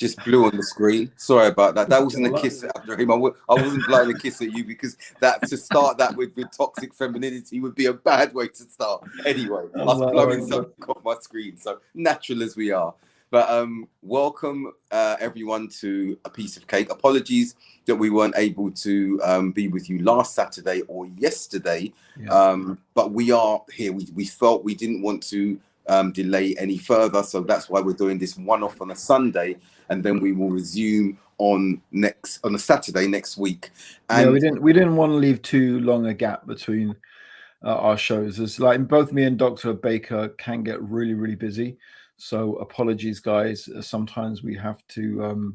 just blew on the screen. Sorry about that. That wasn't a All right. kiss at Abdurraheem. I wasn't blowing a kiss at you, because that to start that with toxic femininity would be a bad way to start. Anyway, I was blowing something off my screen. So natural as we are. But welcome everyone to A Piece of Cake. Apologies that we weren't able to be with you last Saturday or yesterday. Yeah. But we are here. We felt we didn't want to delay any further, so that's why we're doing this one-off on a Sunday, and then we will resume on a Saturday next week. And yeah, we didn't want to leave too long a gap between our shows. It's like both me and Dr. Baker can get really busy, so apologies, guys. Sometimes we have to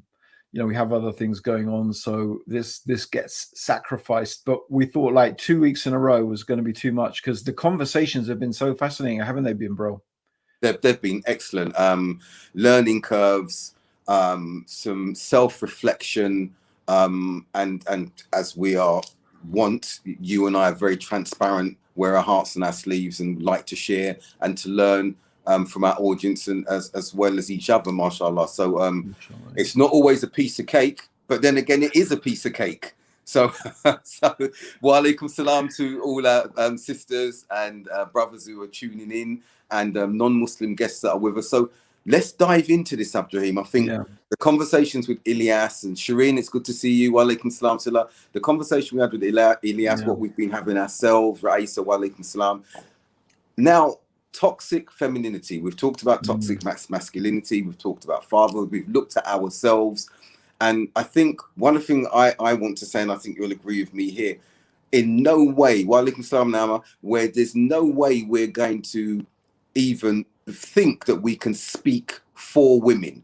we have other things going on, so this gets sacrificed. But we thought like 2 weeks in a row was going to be too much, because the conversations have been so fascinating, haven't they been, bro? They've been excellent. Learning curves, some self-reflection, and as we want, you and I are very transparent, wear our hearts on our sleeves, and like to share and to learn from our audience, and as well as each other, mashallah. So it's not always a piece of cake, but then again, it is a piece of cake. So, wa alaikum salam to all our sisters and brothers who are tuning in, and non-Muslim guests that are with us. So let's dive into this, Abdurraheem. I think the conversations with Ilyas and Shireen, it's good to see you. Wa alaikum salam. The conversation we had with Ilyas, what we've been having ourselves, Raisa, wa alaikum salam. Now, toxic femininity. We've talked about toxic masculinity. We've talked about fatherhood. We've looked at ourselves. And I think one thing I want to say, and I think you'll agree with me here, in no way, wa alaikum salam Nama, where there's no way we're going to even think that we can speak for women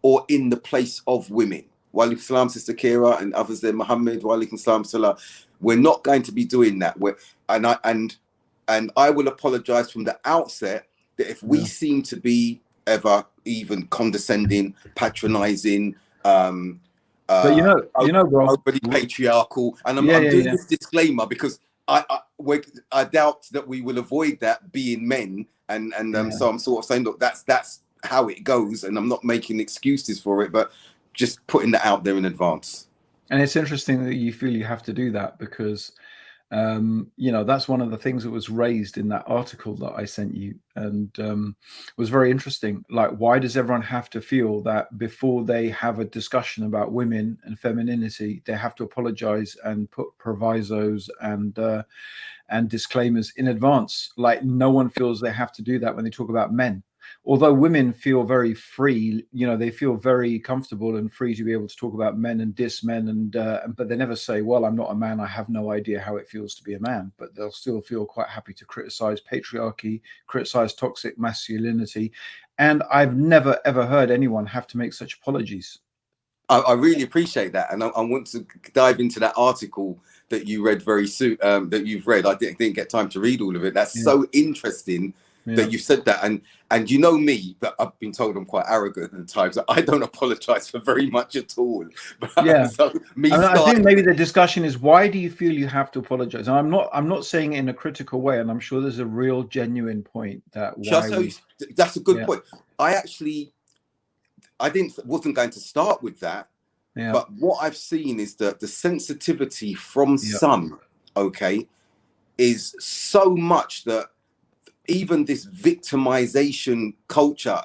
or in the place of women. Wa alaikum salam, Sister Kira, and others there, Muhammad, wa alaikum salam salah. We're not going to be doing that. And I will apologize from the outset that if we seem to be ever even condescending, patronizing, but you know, bro, overly patriarchal, and I'm doing this disclaimer because I doubt that we will avoid that being men, and so I'm sort of saying, look, that's how it goes, and I'm not making excuses for it, but just putting that out there in advance. And it's interesting that you feel you have to do that, because that's one of the things that was raised in that article that I sent you, and was very interesting. Like, why does everyone have to feel that before they have a discussion about women and femininity, they have to apologize and put provisos and disclaimers in advance? Like, no one feels they have to do that when they talk about men. Although women feel very free, they feel very comfortable and free to be able to talk about men and diss men, but they never say, well, I'm not a man, I have no idea how it feels to be a man. But they'll still feel quite happy to criticize patriarchy, criticize toxic masculinity. And I've never, ever heard anyone have to make such apologies. I really appreciate that. And I want to dive into that article that you read very soon, that you've read. I didn't get time to read all of it. That's so interesting. That you said that, and you know me, but I've been told I'm quite arrogant at times. That I don't apologize for very much at all. But, so I think maybe the discussion is, why do you feel you have to apologize? And I'm not saying it in a critical way, and I'm sure there's a real genuine point that that's a good point. I wasn't going to start with that, but what I've seen is that the sensitivity from some, is so much that even this victimization culture,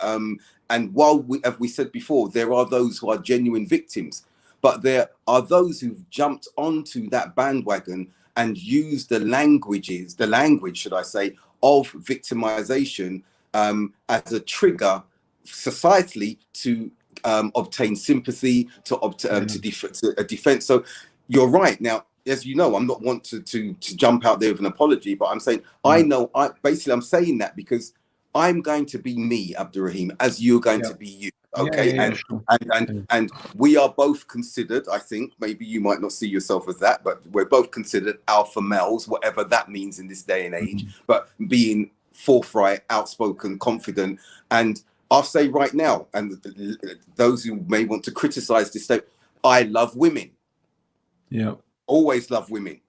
and while as we said before, there are those who are genuine victims, but there are those who've jumped onto that bandwagon and used the language, should I say, of victimization as a trigger societally to obtain sympathy, to defense. So you're right. Now, as you know, I'm not want to jump out there with an apology, but I'm saying I'm saying that because I'm going to be me, Abdurraheem, as you're going to be you. And we are both considered, I think, maybe you might not see yourself as that, but we're both considered alpha males, whatever that means in this day and age, but being forthright, outspoken, confident. And I'll say right now, and those who may want to criticize this statement, I love women. Always love women.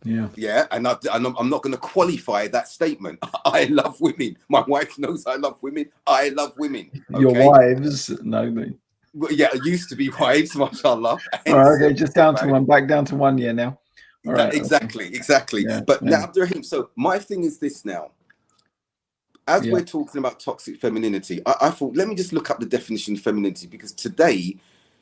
And I'm not going to qualify that statement. I love women. My wife knows I love women. I love women. Your wives know me. Well, yeah, it used to be wives, mashallah. All right, Hence, okay, just down to right? one, back down to 1 year now. All right, okay. Exactly. Yeah, But yeah, now, Abdurraheem, so my thing is this now. As yeah. we're talking about toxic femininity, I thought, let me just look up the definition of femininity, because today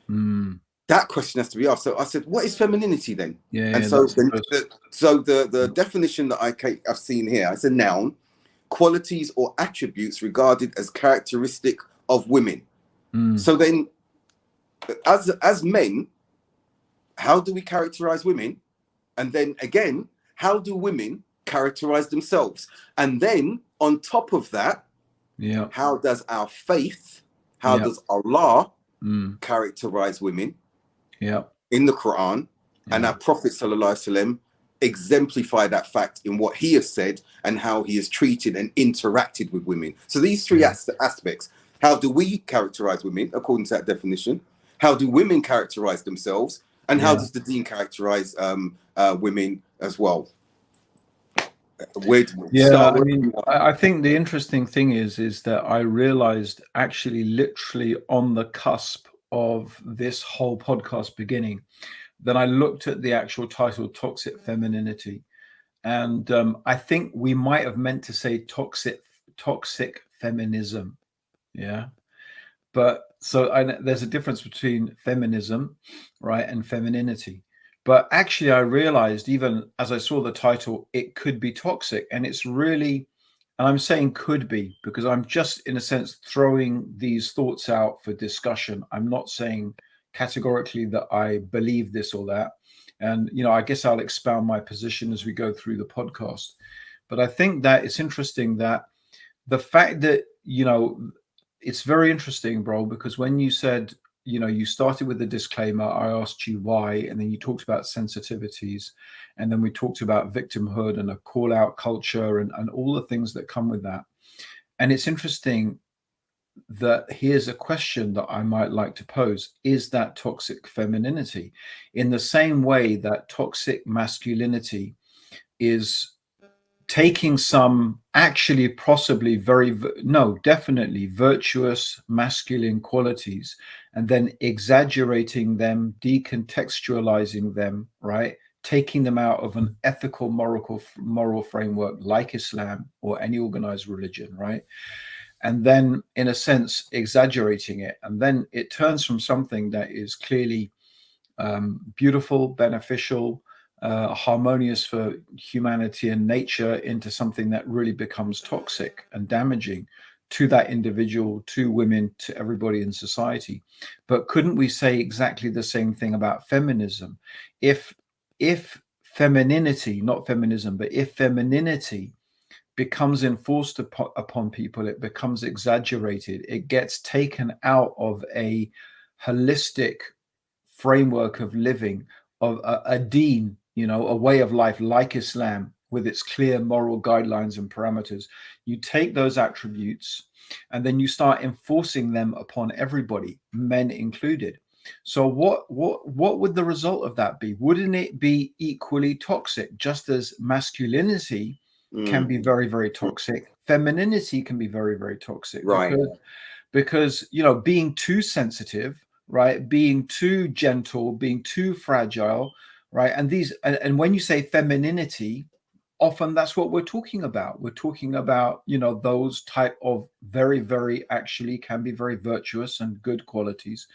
Mm. that question has to be asked. So I said, what is femininity then? Yeah, And yeah, so that's the first. the definition that I've seen here, it's a noun: qualities or attributes regarded as characteristic of women. Mm. So then, as men, how do we characterize women? And then again, how do women characterize themselves? And then on top of that, Yeah, how does our faith, how yeah, does Allah mm. characterize women Yeah, in the Quran? And yeah, our Prophet sallallahu alaihi wasallam exemplify that fact in what he has said and how he has treated and interacted with women. So these three yeah, aspects: how do we characterize women according to that definition? How do women characterize themselves? And how yeah. does the deen characterize women as well? Where do we Yeah, start? I Wherever you mean, want. I think the interesting thing is that I realized actually literally on the cusp of this whole podcast beginning, that I looked at the actual title, Toxic Femininity. And I think we might have meant to say toxic feminism. Yeah. But so there's a difference between feminism, right, and femininity. But actually, I realized even as I saw the title, it could be toxic. And it's really, and I'm saying could be because I'm just, in a sense, throwing these thoughts out for discussion. I'm not saying categorically that I believe this or that. And, I guess I'll expound my position as we go through the podcast. But I think that it's interesting that the fact that, it's very interesting, bro, because when you said, you started with a disclaimer, I asked you why, and then you talked about sensitivities, and then we talked about victimhood and a call out culture and all the things that come with that. And it's interesting that here's a question that I might like to pose. Is that toxic femininity? In the same way that toxic masculinity is taking some actually possibly definitely virtuous masculine qualities and then exaggerating them, decontextualizing them, right, taking them out of an ethical moral framework like Islam or any organized religion, right, and then in a sense exaggerating it, and then it turns from something that is clearly beautiful, beneficial, harmonious for humanity and nature into something that really becomes toxic and damaging to that individual, to women, to everybody in society. But couldn't we say exactly the same thing about feminism? If femininity, not feminism, but if femininity becomes enforced upon people, it becomes exaggerated, it gets taken out of a holistic framework of living, of a deen, a way of life like Islam with its clear moral guidelines and parameters. You take those attributes and then you start enforcing them upon everybody, men included. So what would the result of that be? Wouldn't it be equally toxic? Just as masculinity can Mm, be very, very toxic, femininity can be very, very toxic, right. because being too sensitive, right, being too gentle, being too fragile, right, and when you say femininity, often that's what we're talking about. We're talking about those type of very, very, actually can be very virtuous and good qualities.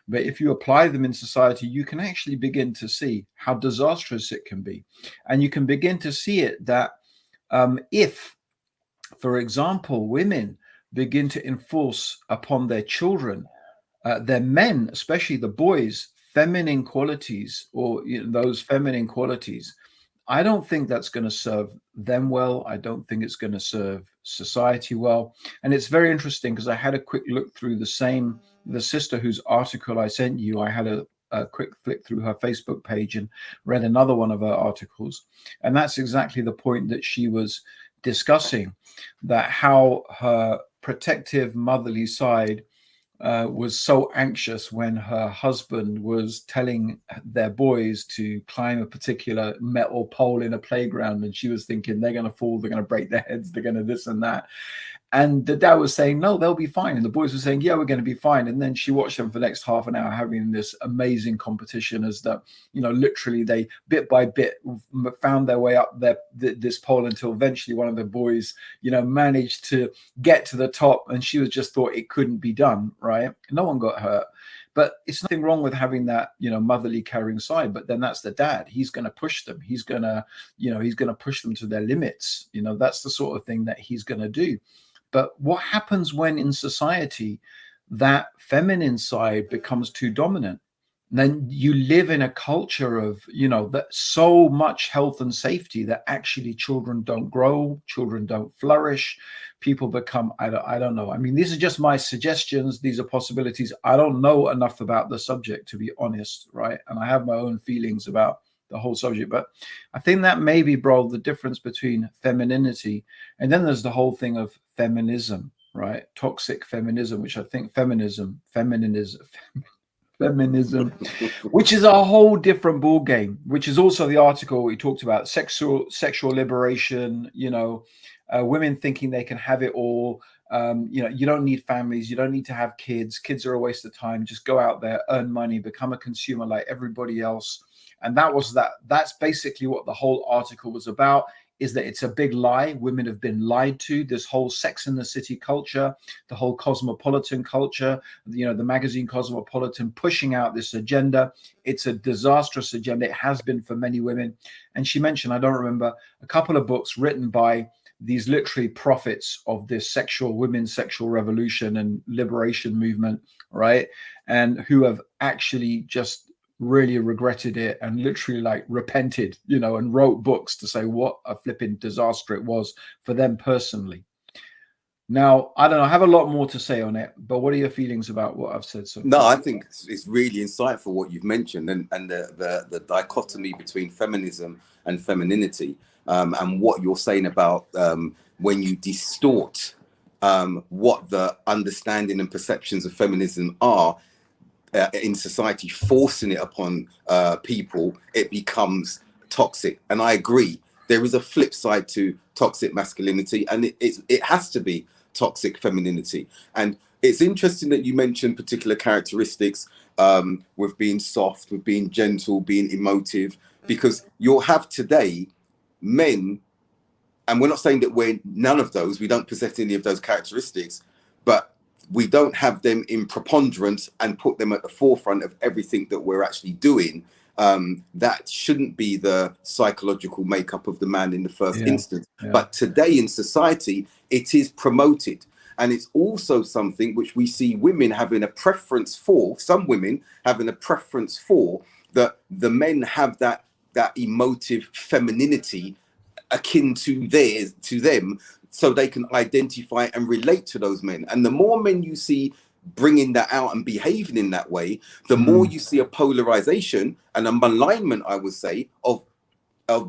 But if you apply them in society, you can actually begin to see how disastrous it can be. And you can begin to see it that if, for example, women begin to enforce upon their children, their men, especially the boys, feminine qualities, or those feminine qualities, I don't think that's going to serve them well. I don't think it's going to serve society well. And it's very interesting because I had a quick look through the sister whose article I sent you. I had a quick flick through her Facebook page and read another one of her articles. And that's exactly the point that she was discussing, that how her protective motherly side was so anxious when her husband was telling their boys to climb a particular metal pole in a playground, and she was thinking they're going to fall, they're going to break their heads, they're going to this and that. And the dad was saying, no, they'll be fine. And the boys were saying, yeah, we're going to be fine. And then she watched them for the next half an hour having this amazing competition as that, literally they bit by bit found their way up this pole until eventually one of the boys, managed to get to the top. And she was just thought it couldn't be done, right? No one got hurt. But it's nothing wrong with having that, motherly caring side. But then that's the dad. He's going to push them. He's going to, he's going to push them to their limits. That's the sort of thing that he's going to do. But what happens when in society that feminine side becomes too dominant? And then you live in a culture of, that so much health and safety that actually children don't grow, children don't flourish, people become, I don't know. I mean, these are just my suggestions. These are possibilities. I don't know enough about the subject, to be honest, right? And I have my own feelings about the whole subject, but I think that may be, bro, the difference between femininity and then there's the whole thing of feminism, right? Toxic feminism, which I think feminism, which is a whole different ball game, which is also the article we talked about, sexual liberation, women thinking they can have it all. You don't need families, you don't need to have kids are a waste of time, just go out there, earn money, become a consumer like everybody else. And that's basically what the whole article was about, is that it's a big lie. Women have been lied to. This whole Sex in the City culture, the whole cosmopolitan culture, the magazine Cosmopolitan pushing out this agenda. It's a disastrous agenda. It has been for many women. And she mentioned, I don't remember, a couple of books written by these literally prophets of this women's sexual revolution and liberation movement, right? And who have actually just really regretted it and literally repented, and wrote books to say what a flipping disaster it was for them personally. Now, I don't know, I have a lot more to say on it, but what are your feelings about what I've said so far? No, I think it's really insightful what you've mentioned, and the dichotomy between feminism and femininity, and what you're saying about when you distort what the understanding and perceptions of feminism are in society, forcing it upon people, it becomes toxic. And I agree, there is a flip side to toxic masculinity, and it has to be toxic femininity. And it's interesting that you mentioned particular characteristics with being soft, with being gentle, being emotive, because you'll have today men, and we're not saying that we're none of those, we don't possess any of those characteristics, but we don't have them in preponderance and put them at the forefront of everything that we're actually doing. That shouldn't be the psychological makeup of the man in the first instance. Yeah. But today in society, it is promoted. And it's also something which we see women having a preference for, some women having a preference for, that the men have that emotive femininity akin to them, so they can identify and relate to those men. And the more men you see bringing that out and behaving in that way, the more you see a polarization and a malignment, I would say, of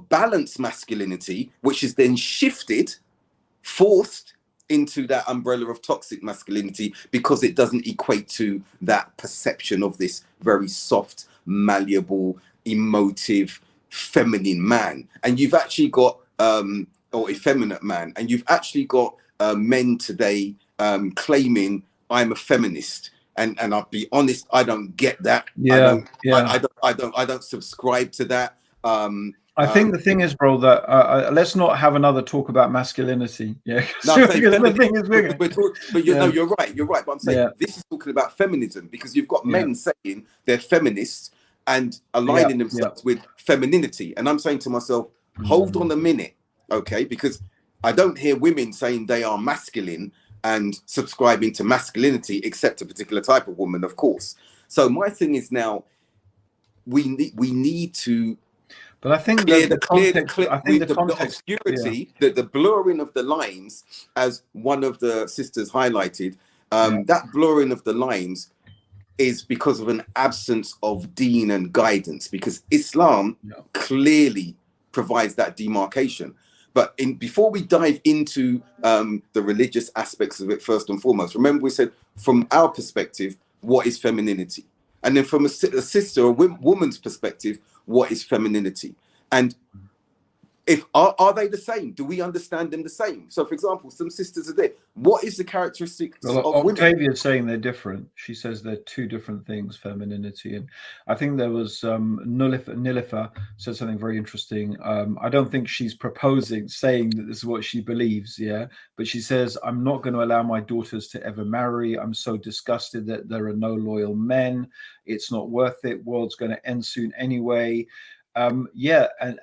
balanced masculinity, which is then shifted, forced into that umbrella of toxic masculinity, because it doesn't equate to that perception of this very soft, malleable, emotive, feminine man. And you've actually got or effeminate man, and you've actually got men today claiming I'm a feminist, and I'll be honest, I don't get that. I don't subscribe to that. I think the thing is, bro, that let's not have another talk about masculinity. Yeah, no, I'm saying the thing is bigger. But you're right. But I'm saying this is talking about feminism, because you've got men saying they're feminists and aligning themselves with femininity, and I'm saying to myself, hold on a minute. Okay, because I don't hear women saying they are masculine and subscribing to masculinity, except a particular type of woman, of course. So my thing is, now we need to. But I think the obscurity, the blurring of the lines, as one of the sisters highlighted, that blurring of the lines is because of an absence of deen and guidance, because Islam clearly provides that demarcation. But before we dive into the religious aspects of it, first and foremost, remember we said from our perspective, what is femininity? And then from a sister or woman's perspective, what is femininity? And if are they the same? Do we understand them the same? So, for example, some sisters are there. What is the characteristics Well, of women? Octavia's saying they're different. She says they're two different things, femininity. And I think there was Nilifer said something very interesting. I don't think she's proposing, saying that this is what she believes, yeah. But she says, I'm not going to allow my daughters to ever marry. I'm so disgusted that there are no loyal men. It's not worth it. World's going to end soon anyway. Yeah, and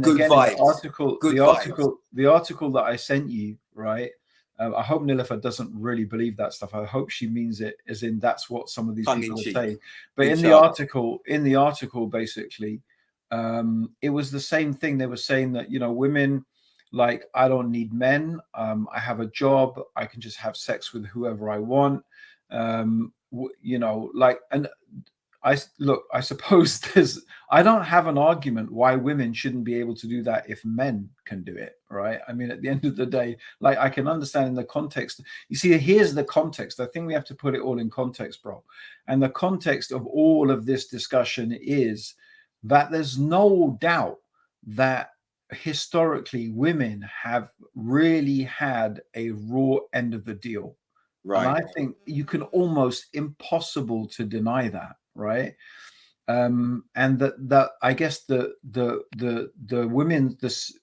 Good again in vibes. Good vibes. the article that I sent you, right? I hope Nilifer doesn't really believe that stuff. I hope she means it as in that's what some of these Tongue in people are cheek. saying. But Inshallah. in the article, basically, it was the same thing. They were saying that, you know, women, like, I don't need men. I have a job. I can just have sex with whoever I want. You know, like, and I suppose I don't have an argument why women shouldn't be able to do that if men can do it, right? I mean, at the end of the day, like, I can understand in the context. You see, here's the context. I think we have to put it all in context, bro. And the context of all of this discussion is that there's no doubt that historically women have really had a raw end of the deal. And Right. I think you can almost impossible to deny that, right? And that I guess the women, this,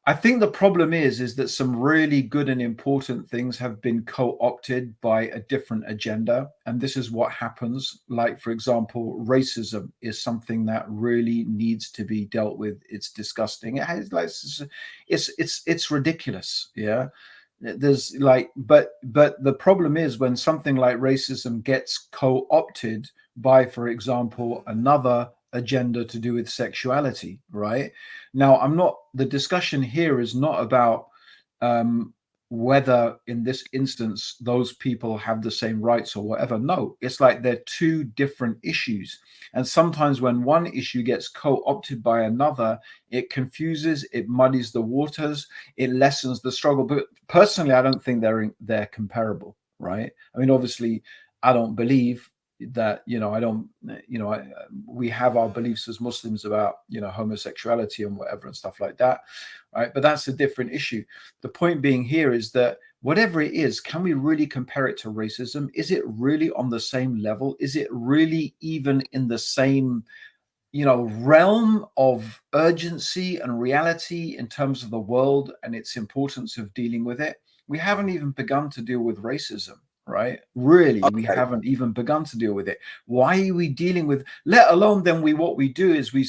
I think the problem is that some really good and important things have been co-opted by a different agenda, and this is what happens. Like, for example, racism is something that really needs to be dealt with. It's disgusting. It has, like, it's ridiculous. Yeah, there's like, but the problem is when something like racism gets co-opted by, for example, another agenda to do with sexuality, right? Now, the discussion here is not about whether in this instance those people have the same rights or whatever. No, it's like they're two different issues. And sometimes when one issue gets co-opted by another, it confuses, it muddies the waters, it lessens the struggle. But personally, I don't think they're comparable, right? I mean, obviously, I don't believe that, you know, I don't, you know, we have our beliefs as Muslims about, you know, homosexuality and whatever and stuff like that, right? But that's a different issue. The point being here is that whatever it is, can we really compare it to racism? Is it really on the same level? Is it really even in the same, you know, realm of urgency and reality in terms of the world and its importance of dealing with it? We haven't even begun to deal with racism, right? Really, we Okay. haven't even begun to deal with it. Why are we dealing with, let alone then what we do is we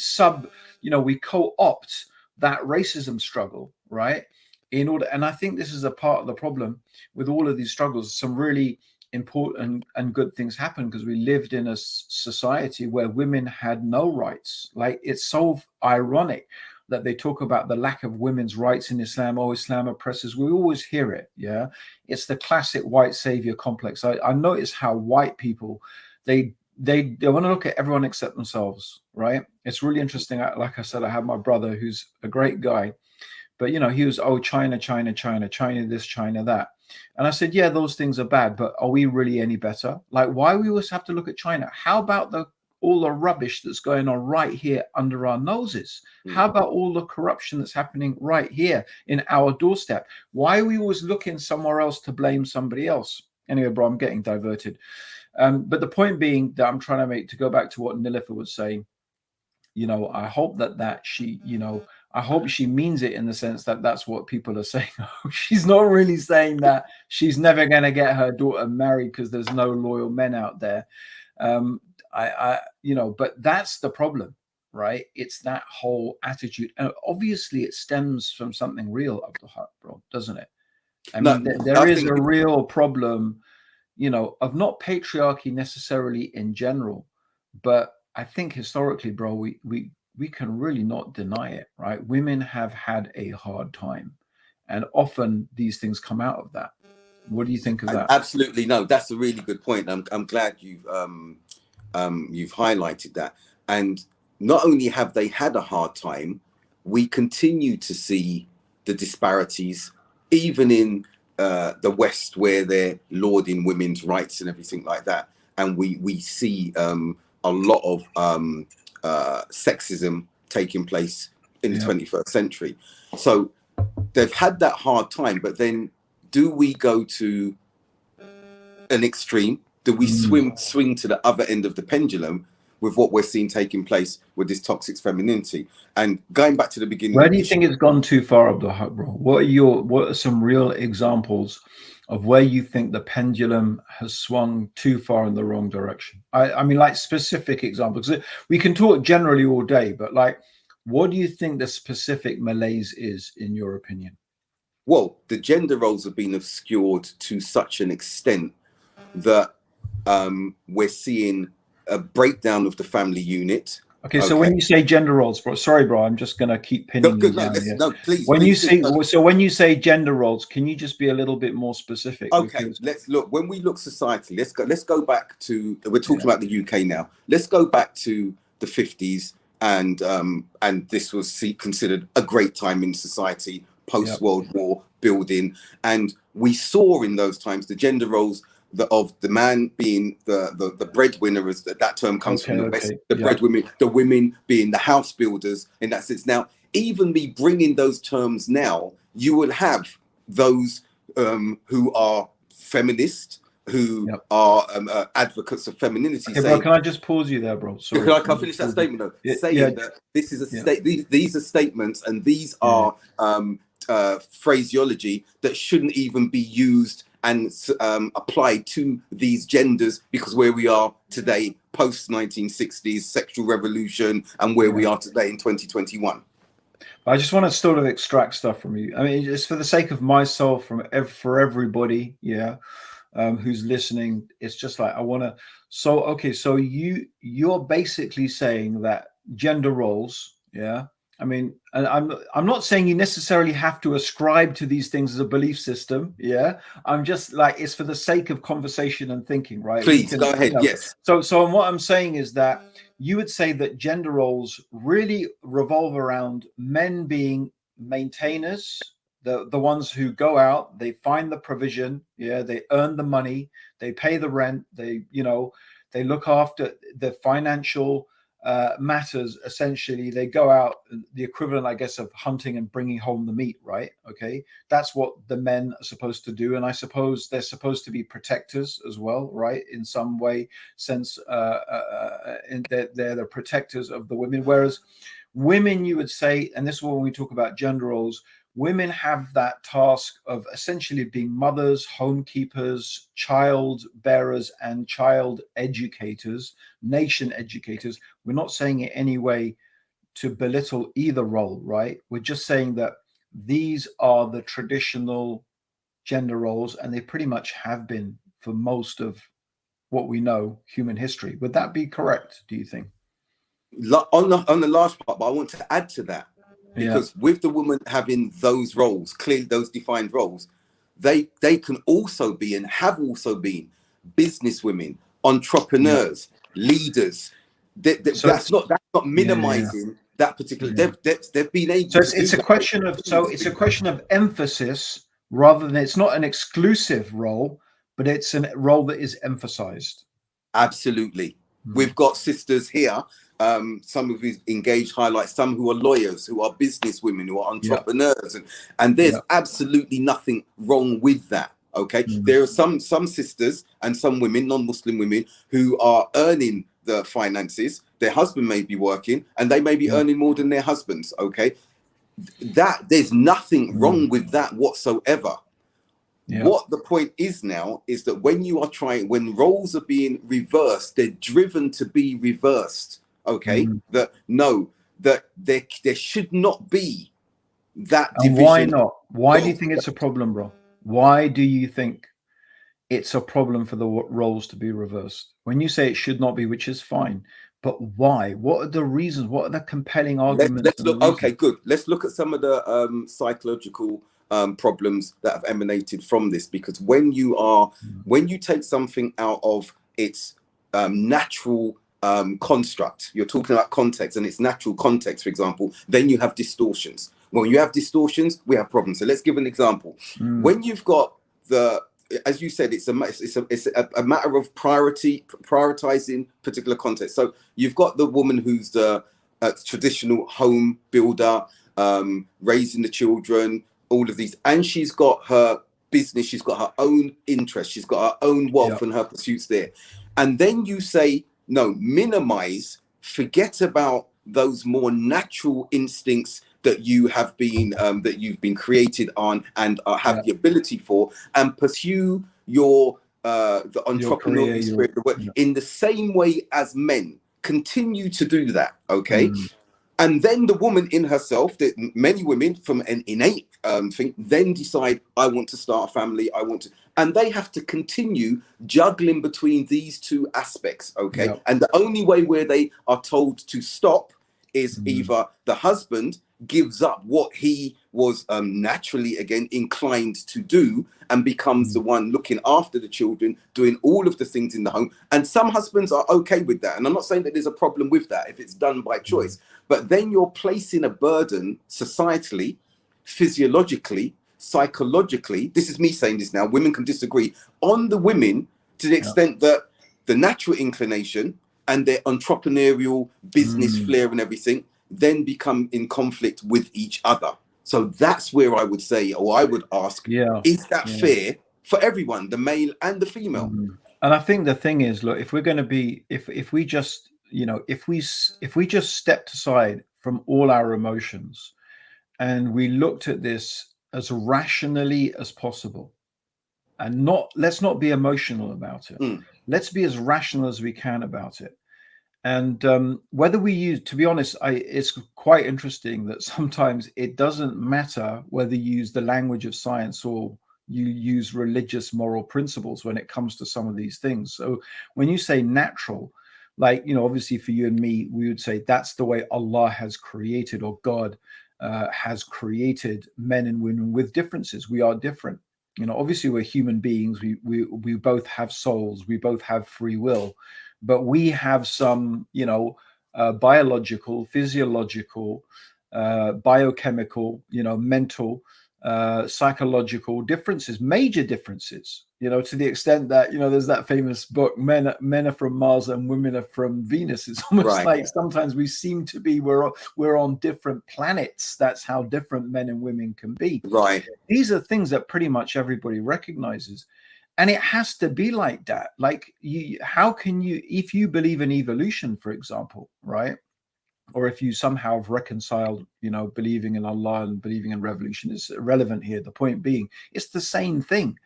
we co-opt that racism struggle, right? In order, and I think this is a part of the problem with all of these struggles. Some really important and good things happen because we lived in a society where women had no rights. Like, it's so ironic that they talk about the lack of women's rights in Islam. Oh, Islam oppresses. We always hear it. Yeah, it's the classic white savior complex. I notice how white people, they want to look at everyone except themselves, right? It's really interesting. Like I said, I have my brother who's a great guy, but, you know, he was, oh, China, China, China, China this, China that. And I said, yeah, those things are bad, but are we really any better? Like, why we always have to look at China? How about all the rubbish that's going on right here under our noses? How about all the corruption that's happening right here in our doorstep? Why are we always looking somewhere else to blame somebody else? Anyway, bro, I'm getting diverted. But the point being that I'm trying to make, to go back to what Nilifer was saying, you know, I hope that she, you know, I hope she means it in the sense that that's what people are saying. She's not really saying that she's never going to get her daughter married because there's no loyal men out there. You know, but that's the problem, right? It's that whole attitude. And obviously it stems from something real, Abdul, bro, doesn't it? I mean, there I is think a real problem, you know, of not patriarchy necessarily in general, but I think historically, bro, we can really not deny it, right? Women have had a hard time, and often these things come out of that. What do you think of that? absolutely no. That's a really good point. I'm glad you've highlighted that. And not only have they had a hard time, we continue to see the disparities, even in the West, where they're lauding women's rights and everything like that. And we see a lot of sexism taking place in the 21st century. So they've had that hard time, but then do we go to an extreme? Do we swing to the other end of the pendulum with what we're seeing taking place with this toxic femininity? And going back to the beginning, where do you think it's gone too far, Abdul, bro? What are some real examples of where you think the pendulum has swung too far in the wrong direction? I mean, like specific examples. We can talk generally all day, but like, what do you think the specific malaise is, in your opinion? Well, the gender roles have been obscured to such an extent that we're seeing a breakdown of the family unit. Okay, so when you say gender roles, bro, sorry, bro, I'm just gonna keep pinning you down here. No, please. When please, when you say gender roles, can you just be a little bit more specific? Okay, because let's look. When we look society, let's go back to. We're talking about the UK now. Let's go back to the 50s, and this was considered a great time in society, post-World War building, and we saw in those times the gender roles of the man being the breadwinner, as that term comes from the West, the breadwomen, the women being the house builders in that sense. Now, even me bringing those terms now, you will have those who are feminist, who are advocates of femininity. Okay, bro, can I just pause you there, bro? Sorry. Can I finish that statement though? Saying that this is a these are statements, and these are phraseology that shouldn't even be used and applied to these genders, because where we are today, post 1960s sexual revolution, and where we are today in 2021. I just want to sort of extract stuff from you. I mean, it's for the sake of myself, for everybody, who's listening. It's just like I want to. So okay, so you're basically saying that gender roles, I mean, and I'm not saying you necessarily have to ascribe to these things as a belief system. I'm just like, it's for the sake of conversation and thinking, right? Please go ahead. Yes. So what I'm saying is that you would say that gender roles really revolve around men being maintainers, the ones who go out, they find the provision, they earn the money, they pay the rent, they look after the financial matters. Essentially, they go out, the equivalent, I guess, of hunting and bringing home the meat, right? Okay, that's what the men are supposed to do, and I suppose they're supposed to be protectors as well, right? In some way, sense, they're the protectors of the women. Whereas women, you would say, and this is when we talk about gender roles, women have that task of essentially being mothers, homekeepers, child bearers, and child educators, nation educators. We're not saying in any way to belittle either role, right? We're just saying that these are the traditional gender roles, and they pretty much have been for most of what we know, human history. Would that be correct, do you think? On the last part, but I want to add to that. Because with the woman having those roles, clearly those defined roles, they can also be and have also been business women, entrepreneurs, leaders. That's not minimizing that particular. They've been able. So it's a question of emphasis rather than, it's not an exclusive role, but it's a role that is emphasized. Absolutely. We've got sisters here. Some of these engaged highlights, some who are lawyers, who are business women, who are entrepreneurs, and there's absolutely nothing wrong with that. Okay, there are some sisters and some women, non-Muslim women, who are earning the finances. Their husband may be working, and they may be earning more than their husbands. Okay, that there's nothing wrong with that whatsoever. What the point is now is that when roles are being reversed, they're driven to be reversed. Okay, that there should not be that division. Why not? Why do you think it's a problem, bro? Why do you think it's a problem for the roles to be reversed? When you say it should not be, which is fine, but why? What are the reasons? What are the compelling arguments? Let's look. Okay, good. Let's look at some of the psychological problems that have emanated from this. Because when you take something out of its natural construct, you're talking about context and its natural context, for example, then you have distortions. When you have distortions, we have problems. So let's give an example. When you've got as you said, it's a matter of prioritizing particular context. So you've got the woman who's the traditional home builder, raising the children, all of these, and she's got her business, she's got her own interest, she's got her own Yeah. wealth and her pursuits there. And then you say, no, minimize, forget about those more natural instincts that you have been that you've been created on and have Yeah. the ability for, and pursue your the Your career, entrepreneurial your spirit yeah. in the same way as men. Continue to do that, okay? Mm. And then the woman in herself, that many women from an innate thing, then decide, I want to start a family, I want to, and they have to continue juggling between these two aspects, okay? Yeah. And the only way where they are told to stop is Mm. either the husband gives up what he was naturally, again, inclined to do, and becomes the Mm. one looking after the children, doing all of the things in the home. And some husbands are okay with that. And I'm not saying that there's a problem with that if it's done by Mm. choice. But then you're placing a burden societally, physiologically, psychologically. This is me saying this now. Women can disagree on the women to the Yeah. extent that the natural inclination and their entrepreneurial business Mm. flair and everything then become in conflict with each other. So that's where I would say, or I would ask, Yeah. is that Yeah. fair for everyone, the male and the female? Mm. And I think the thing is, look, if we're going to be, if we just, if we just stepped aside from all our emotions and we looked at this as rationally as possible, and not, let's not be emotional about it. Mm, Let's be as rational as we can about it. And whether we use, to be honest, it's quite interesting that sometimes it doesn't matter whether you use the language of science or you use religious moral principles when it comes to some of these things. So when you say natural, like, obviously for you and me, we would say that's the way Allah has created, or God has created men and women with differences. We are different. Obviously we're human beings. We both have souls. We both have free will, but we have some, biological, physiological, biochemical, mental, psychological differences, major differences. To the extent that there's that famous book, Men are from Mars and Women are from Venus. It's almost right, like sometimes we seem to be we're on different planets. That's how different men and women can be. right. These are things that pretty much everybody recognizes. And it has to be like that. Like, how can you, if you believe in evolution, for example, right? Or if you somehow have reconciled, believing in Allah and believing in revolution is irrelevant here. The point being, it's the same thing.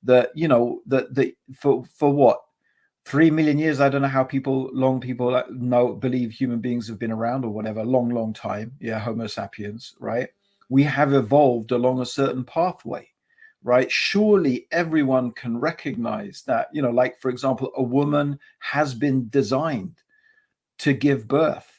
That that for what, 3 million years? I don't know how people believe human beings have been around, or whatever, long time. Yeah, Homo sapiens, right? We have evolved along a certain pathway, right? Surely everyone can recognize that, like, for example, a woman has been designed to give birth.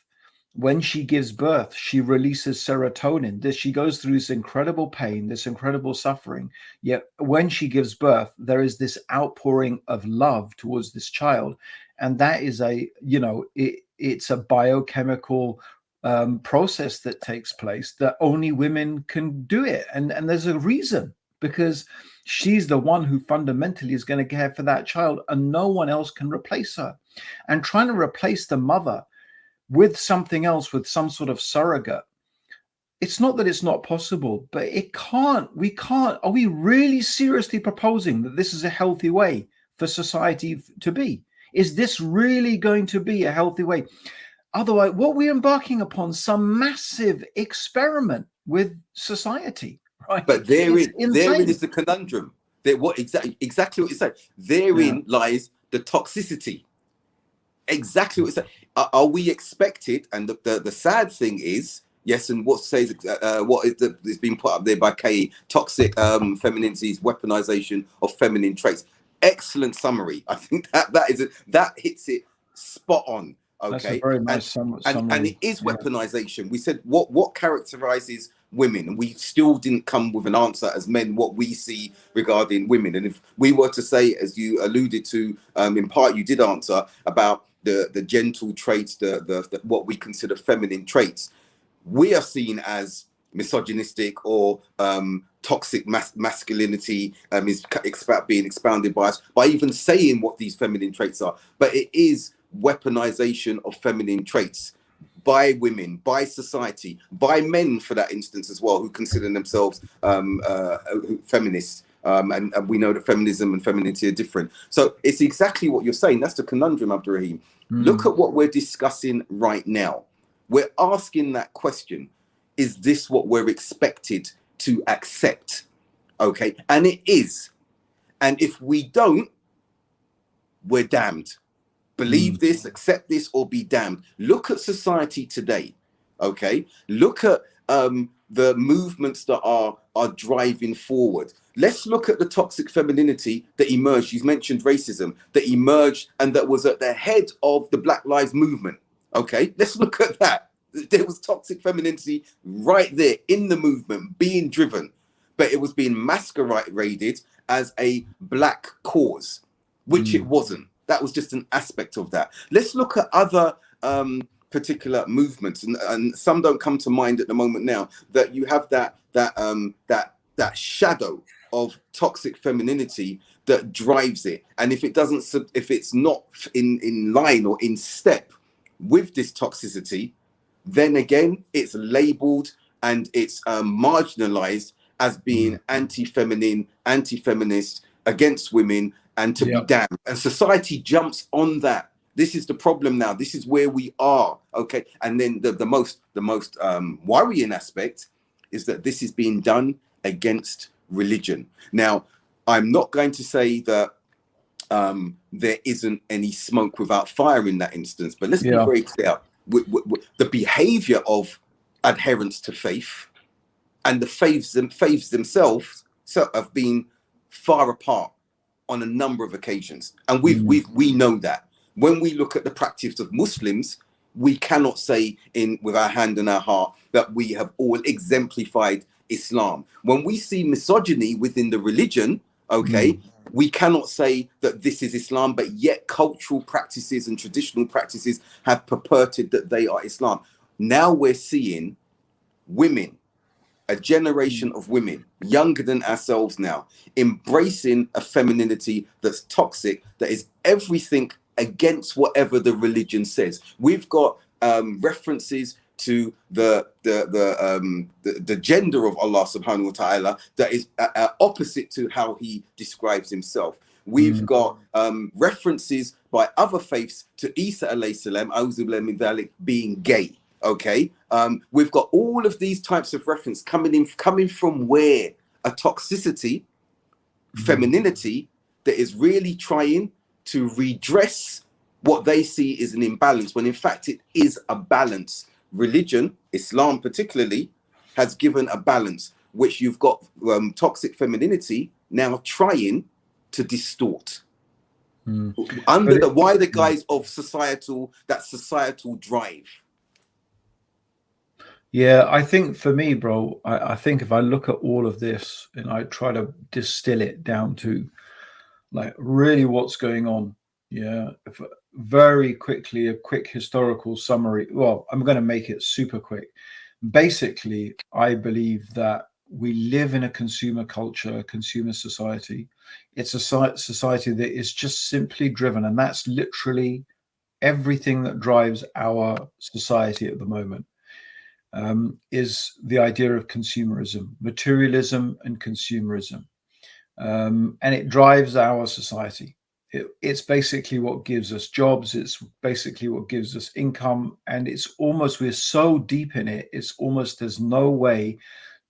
When she gives birth, she releases serotonin. She goes through this incredible pain, this incredible suffering. Yet when she gives birth, there is this outpouring of love towards this child. And that is it's a biochemical process that takes place that only women can do it. And there's a reason, because she's the one who fundamentally is going to care for that child, and no one else can replace her. And trying to replace the mother with something else, with some sort of surrogate, it's not that it's not possible, but we can't. Are we really seriously proposing that this is a healthy way for society to be? Is this really going to be a healthy way? Otherwise, what we're embarking upon, some massive experiment with society, right? But It's therein insane. is the conundrum. That what exactly what you said. Yeah. Therein lies the toxicity. Exactly what you said. Are we expected? And the sad thing is, yes, and what says what is being put up there by Kay, toxic femininity's weaponization of feminine traits. Excellent summary. I think that hits it spot on. That's a Okay, very and nice and summary. it is Yeah. weaponization. We said what characterizes women, and we still didn't come with an answer as men what we see regarding women. And if we were to say, as you alluded to, in part you did answer about the gentle traits, the what we consider feminine traits, we are seen as misogynistic or toxic masculinity is being expounded by us by even saying what these feminine traits are. But it is weaponization of feminine traits. by women, by society, by men for that instance as well, who consider themselves feminists. And we know that feminism and femininity are different. So it's exactly what you're saying. That's the conundrum, Abdurraheem. Look at what we're discussing right now. We're asking that question. Is this what we're expected to accept? Okay. And it is. And if we don't, we're damned. Believe this, accept this, or be damned. Look at society today. Okay. Look at the movements that are driving forward. Let's look at the toxic femininity that emerged. You mentioned racism that emerged and that was at the head of the Black Lives Movement. Okay, let's look at that. There was toxic femininity right there in the movement being driven, but it was being masqueraded as a black cause, which it wasn't. That was just an aspect of that. Let's look at other particular movements, and some don't come to mind at the moment now. That you have that shadow of toxic femininity that drives it, and if it's not in line or in step with this toxicity, then again it's labeled and it's marginalized as being anti-feminine, anti-feminist, against women, and to be damned. And society jumps on that. This is the problem now. This is where we are. Okay. And then the most worrying aspect is that this is being done against religion. Now, I'm not going to say that there isn't any smoke without fire in that instance, but let's be very clear. The behavior of adherence to faith and the faiths themselves have been far apart on a number of occasions, and we know that. When we look at the practice of Muslims, we cannot say with our hand on our heart that we have all exemplified Islam. When we see misogyny within the religion, okay, we cannot say that this is Islam, but yet cultural practices and traditional practices have purported that they are Islam. Now we're seeing women, a generation of women younger than ourselves now, embracing a femininity that's toxic, that is everything against whatever the religion says. We've got references to the gender of Allah subhanahu wa ta'ala that is opposite to how he describes himself. We've got references by other faiths to Isa alayhi salam, being gay. Okay, we've got all of these types of reference coming from where a toxicity, femininity that is really trying to redress what they see is an imbalance, when in fact it is a balance. Religion, Islam particularly, has given a balance, which you've got toxic femininity now trying to distort under the wider guise of societal drive. Yeah, I think for me, bro, I think if I look at all of this and I try to distill it down to like really what's going on, very quickly, a quick historical summary. Well, I'm going to make it super quick. Basically, I believe that we live in a consumer culture, a consumer society. It's a society that is just simply driven, and that's literally everything that drives our society at the moment. Is the idea of consumerism, materialism and consumerism. And it drives our society. It's basically what gives us jobs. It's basically what gives us income. And it's almost, we're so deep in it, it's almost there's no way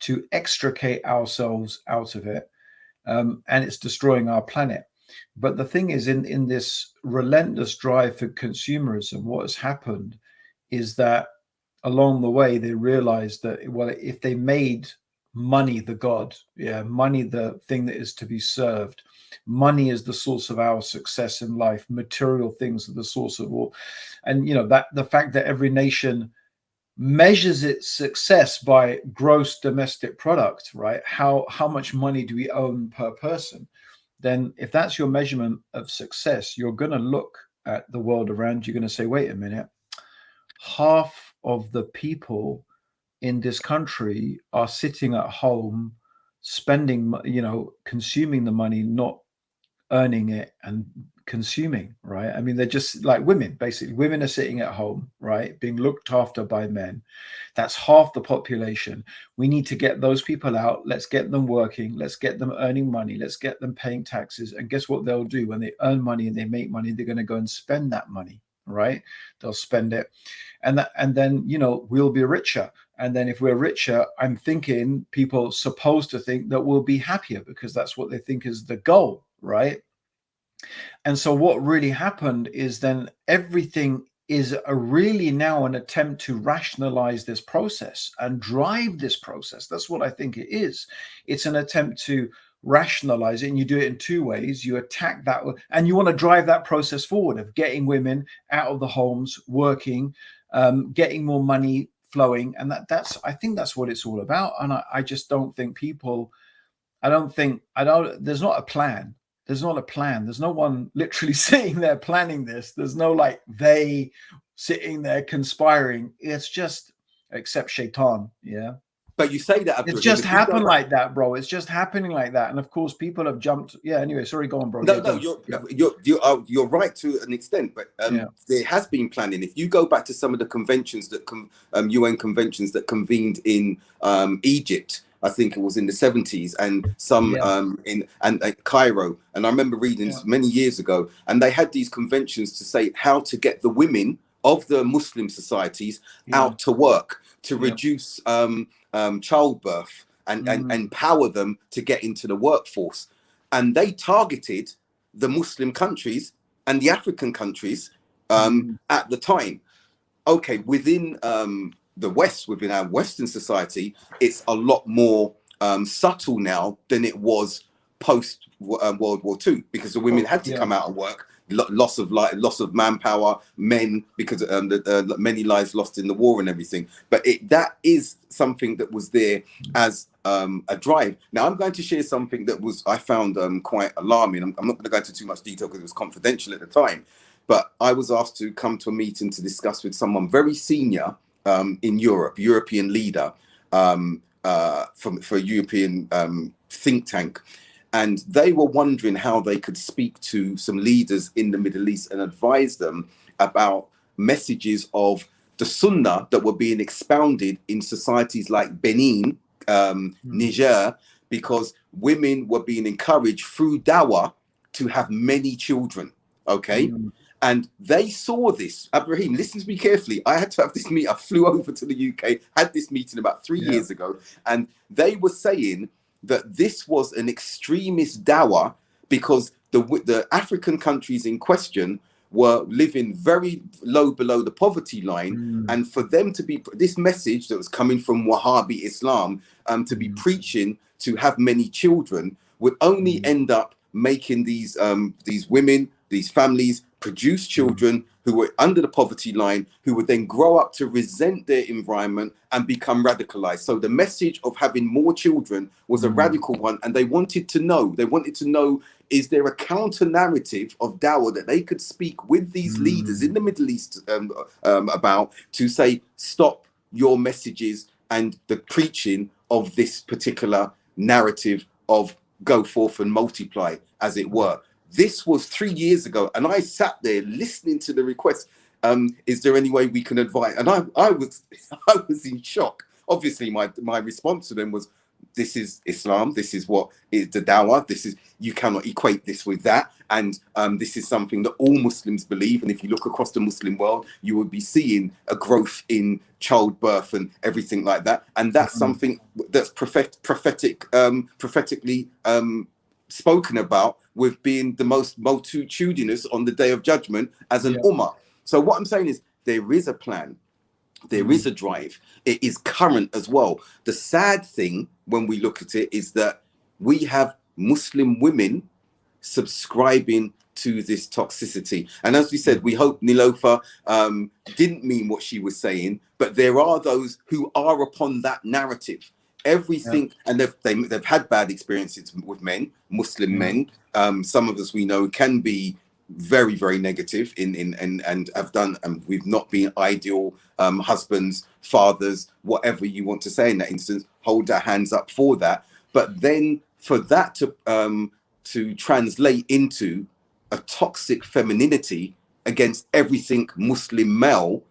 to extricate ourselves out of it. And it's destroying our planet. But the thing is, in this relentless drive for consumerism, what has happened is that along the way they realized that, well, if they made money the god, money the thing that is to be served, money is the source of our success in life, material things are the source of all. And that the fact that every nation measures its success by gross domestic product, right? How much money do we own per person? Then if that's your measurement of success, you're going to look at the world around you, you're going to say, wait a minute, half of the people in this country are sitting at home spending, consuming the money, not earning it and consuming, right? I mean, they're just like women, basically. Women are sitting at home, right, being looked after by men. That's half the population. We need to get those people out. Let's get them working. Let's get them earning money. Let's get them paying taxes. And guess what they'll do when they earn money and they make money? They're going to go and spend that money, right? They'll spend it, and then we'll be richer. And then if we're richer, I'm thinking people supposed to think that we'll be happier because that's what they think is the goal, right? And so what really happened is then everything is really now an attempt to rationalize this process and drive this process. That's what I think it is. It's an attempt to rationalize it, and you do it in two ways. You attack that, and you want to drive that process forward of getting women out of the homes, working, getting more money flowing, and I think that's what it's all about. And I just don't think people. There's not a plan. There's not a plan. There's no one literally sitting there planning this. There's no like they sitting there conspiring. It's just except Shaitan. Yeah. But you say that, it's just happened like that, bro. It's just happening like that. And of course, people have jumped. Yeah. Anyway, sorry, go on, bro. No, you're right to an extent, but there has been planning. If you go back to some of the conventions that UN conventions that convened in Egypt, I think it was in the 70s, and some in Cairo. And I remember reading many years ago, and they had these conventions to say how to get the women of the Muslim societies out to work to reduce childbirth and empower them to get into the workforce. And they targeted the Muslim countries and the African countries at the time. Okay, within the West, within our Western society, it's a lot more subtle now than it was post World War II, because the women had to come out and work. Loss of life, loss of manpower, men, because the many lives lost in the war and everything. But that is something that was there as a drive. Now I'm going to share something that I found quite alarming. I'm not going to go into too much detail because it was confidential at the time. But I was asked to come to a meeting to discuss with someone very senior in European leader for a European think tank. And they were wondering how they could speak to some leaders in the Middle East and advise them about messages of the Sunnah that were being expounded in societies like Benin, Niger, because women were being encouraged through dawah to have many children. Okay. And they saw this. Abdurraheem, listen to me carefully. I had to have this meeting. I flew over to the UK, had this meeting about 3 years ago, and they were saying that this was an extremist dawah because the African countries in question were living very low below the poverty line, and for them to be this message that was coming from Wahhabi Islam to be preaching to have many children would only end up making these women, these families produce children who were under the poverty line, who would then grow up to resent their environment and become radicalized. So the message of having more children was a radical one, and they wanted to know, is there a counter narrative of dawah that they could speak with these leaders in the Middle East about, to say, stop your messages and the preaching of this particular narrative of go forth and multiply, as it were. This was 3 years ago, and I sat there listening to the request. Is there any way we can advise? And I was in shock. Obviously, my response to them was, this is Islam. This is what is the dawah. You cannot equate this with that. And this is something that all Muslims believe. And if you look across the Muslim world, you would be seeing a growth in childbirth and everything like that. And that's something that's prophetically spoken about, with being the most multitudinous on the Day of Judgment as an ummah. So what I'm saying is, there is a plan. There is a drive. It is current as well. The sad thing when we look at it is that we have Muslim women subscribing to this toxicity. And as we said, we hope Nilofa didn't mean what she was saying, but there are those who are upon that narrative. Everything, and they've had bad experiences with men, Muslim men. Some of us we know can be very, very negative and have done, and we've not been ideal husbands, fathers, whatever you want to say in that instance. Hold our hands up for that. But then for that to translate into a toxic femininity against everything Muslim male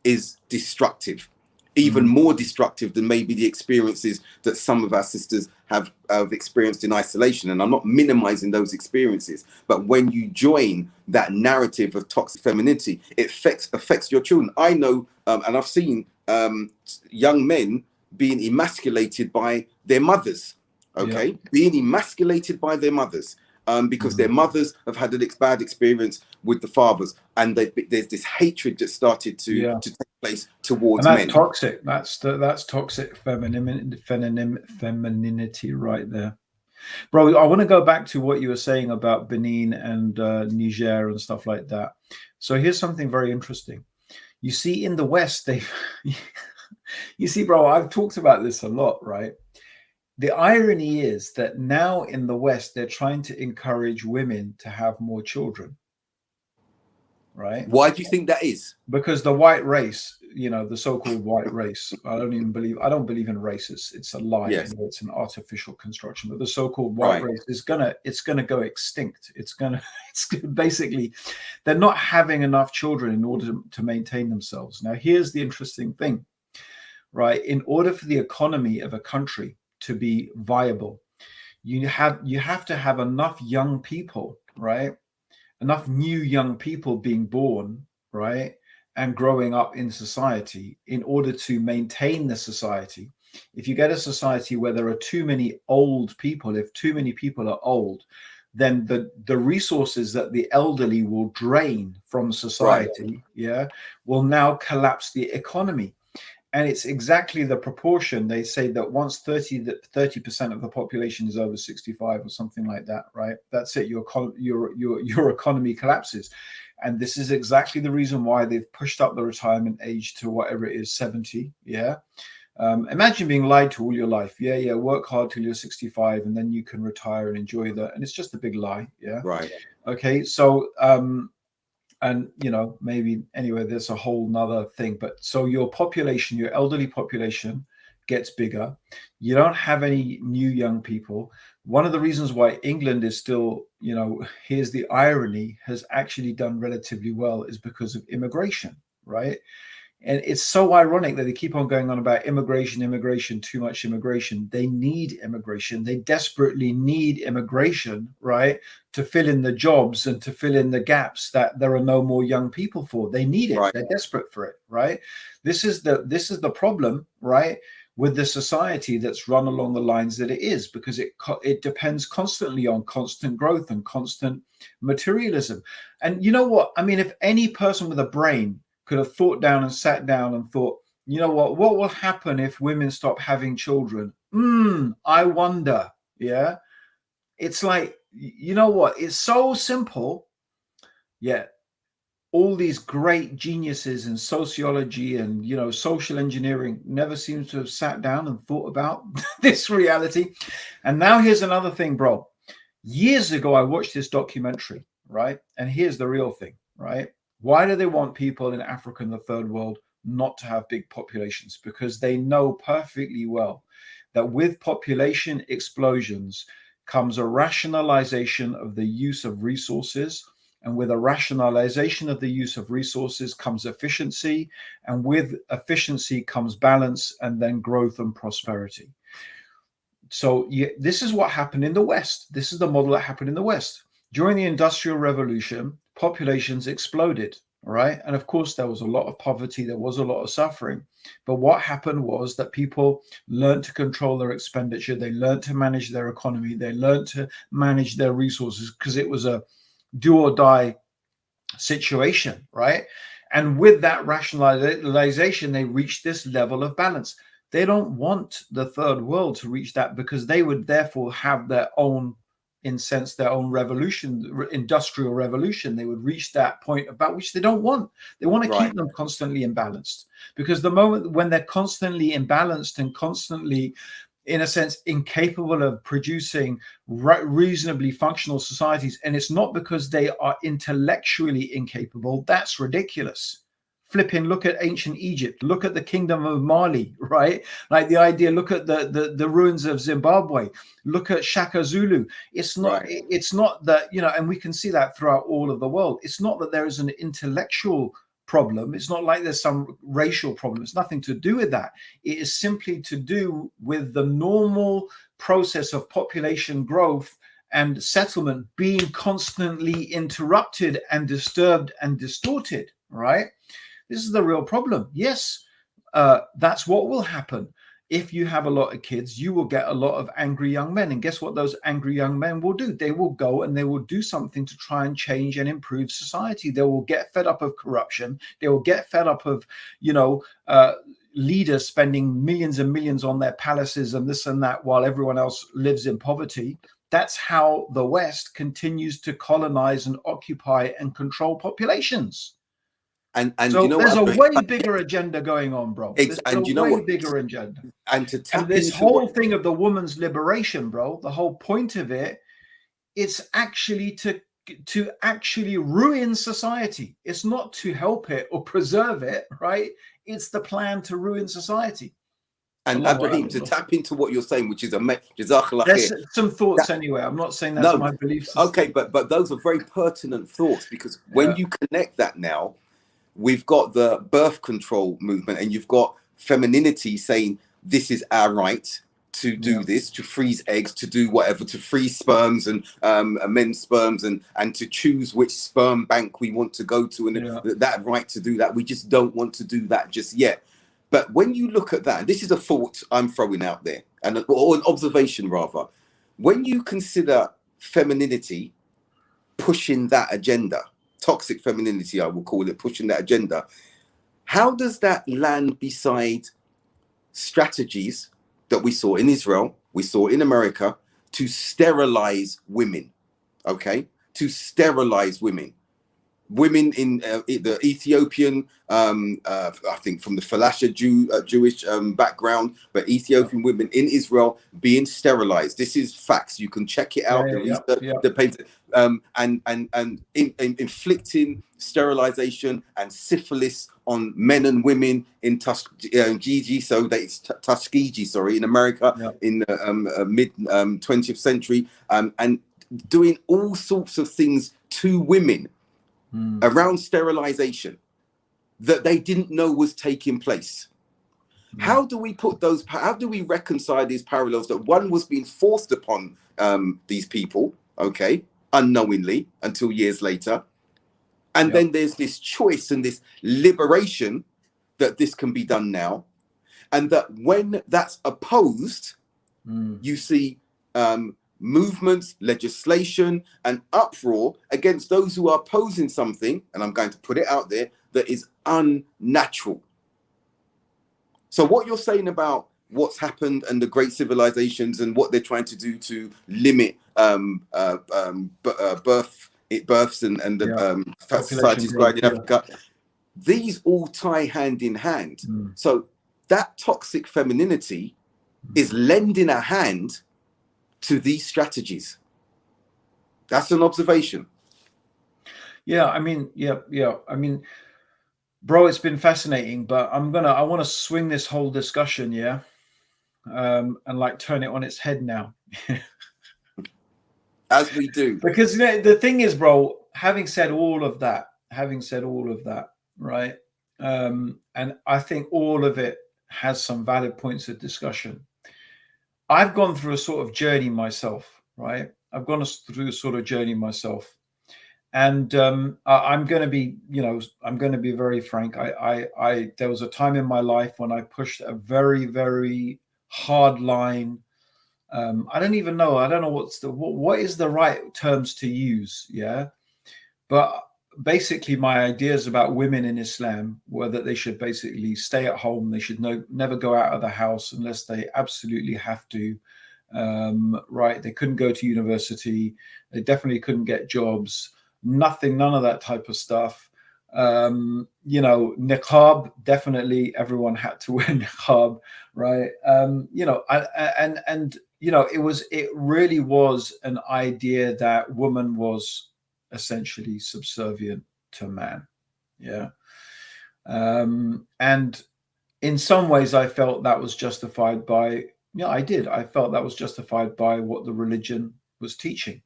is destructive, even more destructive than maybe the experiences that some of our sisters have experienced in isolation. And I'm not minimizing those experiences, but when you join that narrative of toxic femininity, it affects your children. I know, and I've seen young men being emasculated by their mothers, okay? Being emasculated by their mothers. Because their mothers have had a bad experience with the fathers, and there's this hatred that started to take place towards and that's men. Toxic. That's toxic femininity right there, bro. I want to go back to what you were saying about Benin and Niger and stuff like that. So here's something very interesting. You see, in the West, you see, bro, I've talked about this a lot, right? The irony is that now in the West, they're trying to encourage women to have more children, right? Why do you think that is? Because the white race, the so-called white race, I don't believe in races. It's a lie. Yes. It's an artificial construction. But the so-called white race is it's gonna go extinct. It's basically, they're not having enough children in order to maintain themselves. Now, here's the interesting thing, right? In order for the economy of a country to be viable, you have to have enough young people, right? Enough new young people being born, right, and growing up in society in order to maintain the society. If you get a society where there are too many old people, if too many people are old, then the resources that the elderly will drain from society, will now collapse the economy. And it's exactly the proportion. They say that once 30% of the population is over 65 or something like that, right? That's it. Your economy collapses. And this is exactly the reason why they've pushed up the retirement age to whatever it is, 70. Yeah. Imagine being lied to all your life. Yeah. Work hard till you're 65 and then you can retire and enjoy that. And it's just a big lie. Yeah. Right. Okay. So, and maybe anyway, there's a whole nother thing. But so your population, your elderly population gets bigger. You don't have any new young people. One of the reasons why England is still, here's the irony, has actually done relatively well is because of immigration, right? And it's so ironic that they keep on going on about immigration, too much immigration. They need immigration. They desperately need immigration, right, to fill in the jobs and to fill in the gaps that there are no more young people for. They need it. Right. They're desperate for it, right? This is the problem, right, with the society that's run along the lines that it is, because it depends constantly on constant growth and constant materialism. And you know what? I mean, if any person with a brain could have thought down and sat down and thought, what will happen if women stop having children? I wonder. Yeah. It's like, it's so simple, yet all these great geniuses in sociology and, social engineering never seems to have sat down and thought about this reality. And now here's another thing, bro. Years ago, I watched this documentary, right? And here's the real thing, right? Why do they want people in Africa and the third world not to have big populations? Because they know perfectly well that with population explosions comes a rationalization of the use of resources. And with a rationalization of the use of resources comes efficiency. And with efficiency comes balance and then growth and prosperity. So this is what happened in the West. This is the model that happened in the West. During the Industrial Revolution, populations exploded, right? And of course, there was a lot of poverty, there was a lot of suffering. But what happened was that people learned to control their expenditure, they learned to manage their economy, they learned to manage their resources, because it was a do or die situation, right? And with that rationalization, they reached this level of balance. They don't want the third world to reach that, because they would therefore have their own, in sense, their own revolution, industrial revolution. They would reach that point about which they don't want. They want to keep them constantly imbalanced, because the moment when they're constantly imbalanced and constantly, in a sense, incapable of producing reasonably functional societies, and it's not because they are intellectually incapable. That's ridiculous. Flipping look at ancient Egypt, look at the kingdom of Mali, right? Like the idea, look at the ruins of Zimbabwe, look at Shaka Zulu. It's not, Right. it's not that, you know, and we can see that throughout all of the world. It's not that there is an intellectual problem. It's not like there's some racial problem. It's nothing to do with that. It is simply to do with the normal process of population growth and settlement being constantly interrupted and disturbed and distorted, right? This is the real problem. Yes, that's what will happen. If you have a lot of kids, you will get a lot of angry young men. And guess what those angry young men will do? They will go and they will do something to try and change and improve society. They will get fed up of corruption. They will get fed up of, you know, leaders spending millions and millions on their palaces and this and that while everyone else lives in poverty. That's how the West continues to colonize and occupy and control populations. And So you know there's what, a Abdul, way bigger agenda going on, bro. There's a and you know way what, bigger agenda. and to And tap this into whole what, thing of the woman's liberation, bro, the whole point of it, it's actually to actually ruin society. It's not to help it or preserve it, right? It's the plan to ruin society. and Abdurraheem, to tap into what you're saying, which is Jazakallah There's khair. some thoughts That, anyway. I'm not saying that's no, my belief system. okay, but those are very pertinent thoughts, because when you connect that now, we've got the birth control movement, and you've got femininity saying this is our right to do this, to freeze eggs, to do whatever, to freeze sperms and men's sperms, and to choose which sperm bank we want to go to, and that right to do that. We just don't want to do that just yet. But when you look at that, this is a thought I'm throwing out there, or an observation rather. When you consider femininity pushing that agenda, toxic femininity, I will call it, pushing that agenda, how does that land beside strategies that we saw in Israel, we saw in America, to sterilize women? Okay, to sterilize women. Women in the Ethiopian, I think from the Falasha Jewish background, but Ethiopian women in Israel being sterilized. This is facts. You can check it out. The research, the paper, and inflicting sterilization and syphilis on men and women in Tuskegee, so that it's Tuskegee, sorry, in America in the mid 20th century, and doing all sorts of things to women around sterilization that they didn't know was taking place. How do we put those, how do we reconcile these parallels, that one was being forced upon these people, okay, unknowingly until years later, and then there's this choice and this liberation that this can be done now, and that when that's opposed, you see movements, legislation, and uproar against those who are opposing something, and I'm going to put it out there, that is unnatural. So what you're saying about what's happened and the great civilizations and what they're trying to do to limit births and the societies growing in Africa, these all tie hand in hand. So that toxic femininity is lending a hand to these strategies. That's an observation. I mean, I mean, bro, it's been fascinating, but I want to swing this whole discussion, and like turn it on its head now. As we do. Because the thing is, bro, having said all of that, right? And I think all of it has some valid points of discussion. I've gone through a sort of journey myself, right? I've gone through a sort of journey myself. And I'm going to be, I'm going to be very frank. There was a time in my life when I pushed a very, very hard line. I don't even know. I don't know what is the right terms to use. But basically my ideas about women in Islam were that they should basically stay at home. They should never go out of the house unless they absolutely have to. Right. They couldn't go to university. They definitely couldn't get jobs. None of that type of stuff. Niqab, definitely everyone had to wear niqab, right? It really was an idea that woman was essentially subservient to man. And in some ways, I felt that was justified by, yeah, I did. I felt that was justified by what the religion was teaching.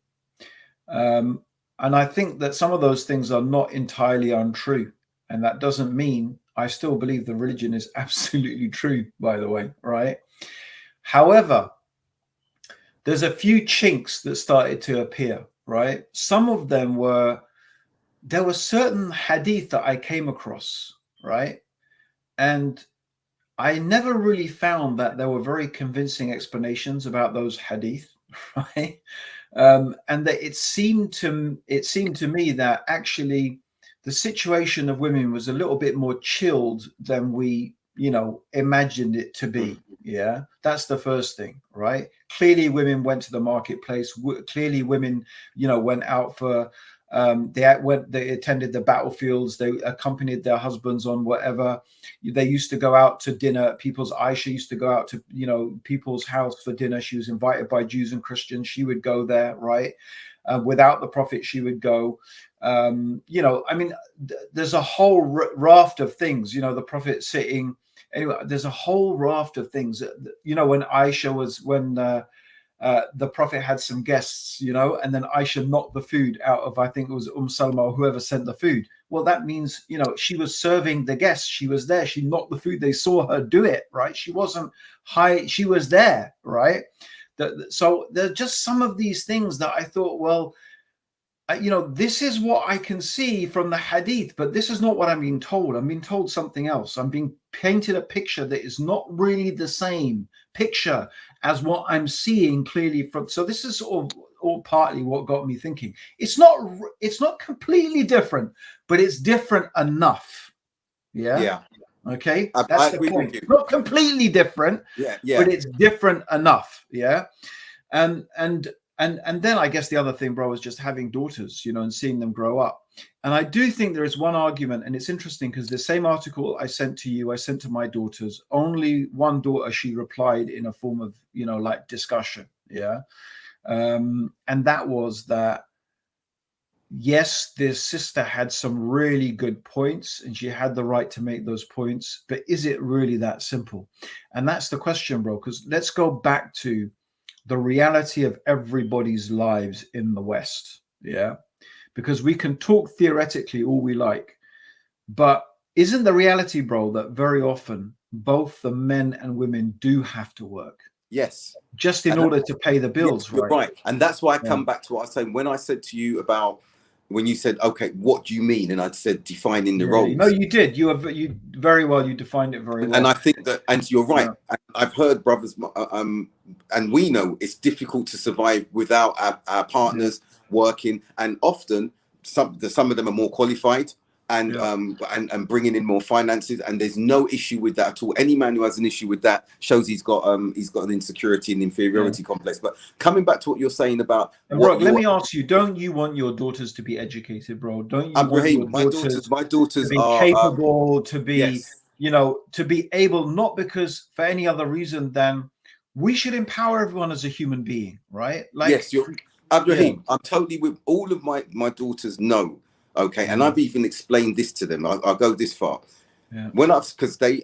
Um, and I think that some of those things are not entirely untrue. And that doesn't mean I still believe the religion is absolutely true, by the way, right? However, there's a few chinks that started to appear, right? Some of them were, there were certain hadith that I came across, right? And I never really found that there were very convincing explanations about those hadith, right? And that it seemed to me that actually the situation of women was a little bit more chilled than we, imagined it to be. Yeah, that's the first thing, right? Clearly, women went to the marketplace. Clearly, women, went out for. They attended the battlefields. They accompanied their husbands on whatever. They used to go out to dinner. Aisha used to go out to people's house for dinner. She was invited by Jews and Christians. She would go there, right? Without the Prophet, she would go. There's a whole raft of things. The Prophet sitting. Anyway, there's a whole raft of things. When the Prophet had some guests, and then Aisha knocked the food out of, I think it was Salma or whoever sent the food. Well, that means, she was serving the guests. She was there. She knocked the food. They saw her do it, right? She wasn't high. She was there, right? So there are just some of these things that I thought, well, this is what I can see from the hadith, but this is not what I'm being told. I'm being told something else. I'm being painted a picture that is not really the same picture as what I'm seeing clearly from. So this is all partly what got me thinking. It's not completely different, but it's different enough. Yeah. Yeah. Okay. I agree with you. Not completely different. Yeah. But it's different enough. Yeah. And then I guess the other thing, bro, is just having daughters, and seeing them grow up. And I do think there is one argument, and it's interesting because the same article I sent to you, I sent to my daughters. Only one daughter, she replied in a form of, like discussion. Yeah. And that was that, yes, this sister had some really good points and she had the right to make those points, but is it really that simple? And that's the question, bro, because let's go back to the reality of everybody's lives in the West. Yeah. Because we can talk theoretically all we like, but isn't the reality, bro, that very often both the men and women do have to work? Yes. Just in order to pay the bills, yes, you're right? And that's why I come back to what I was saying when I said to you about when you said, okay, what do you mean? And I said, defining the roles. No, you did. You very well. You defined it very well. And I think that, and you're right. Yeah. I've heard brothers, and we know it's difficult to survive without our partners working. And often some of them are more qualified and bringing in more finances. And there's no issue with that at all. Any man who has an issue with that shows he's got an insecurity and inferiority complex. But coming back to what you're saying about, bro, let me ask you: don't you want your daughters to be educated, bro? Don't you Abdurraheem, want my daughters to be are capable, to be to be able, not because for any other reason than we should empower everyone as a human being, right? Like, yes, Abdurraheem, I'm totally with all of my daughters know. Okay, and I've even explained this to them. I'll go this far. When because they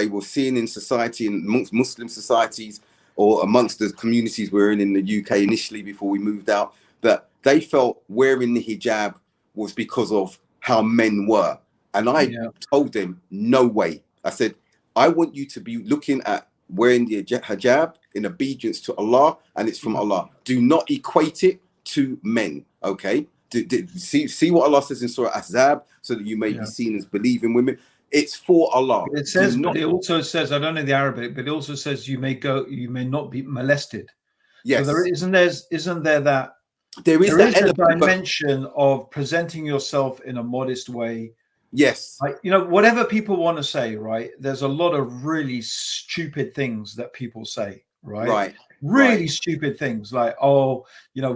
were seeing in society, in Muslim societies or amongst the communities we're in the UK initially before we moved out, that they felt wearing the hijab was because of how men were. And I told them, no way. I said, I want you to be looking at wearing the hijab in obedience to Allah, and it's from Allah. Do not equate it to men, okay? See what Allah says in Surah Ahzab, so that you may be seen as believing women. It's for Allah. It says, but it also says, I don't know the Arabic, but it also says you may not be molested. Yes. So there isn't there that there is a dimension of presenting yourself in a modest way. Yes. Like, whatever people want to say, right? There's a lot of really stupid things that people say, right? Right. Really stupid things like,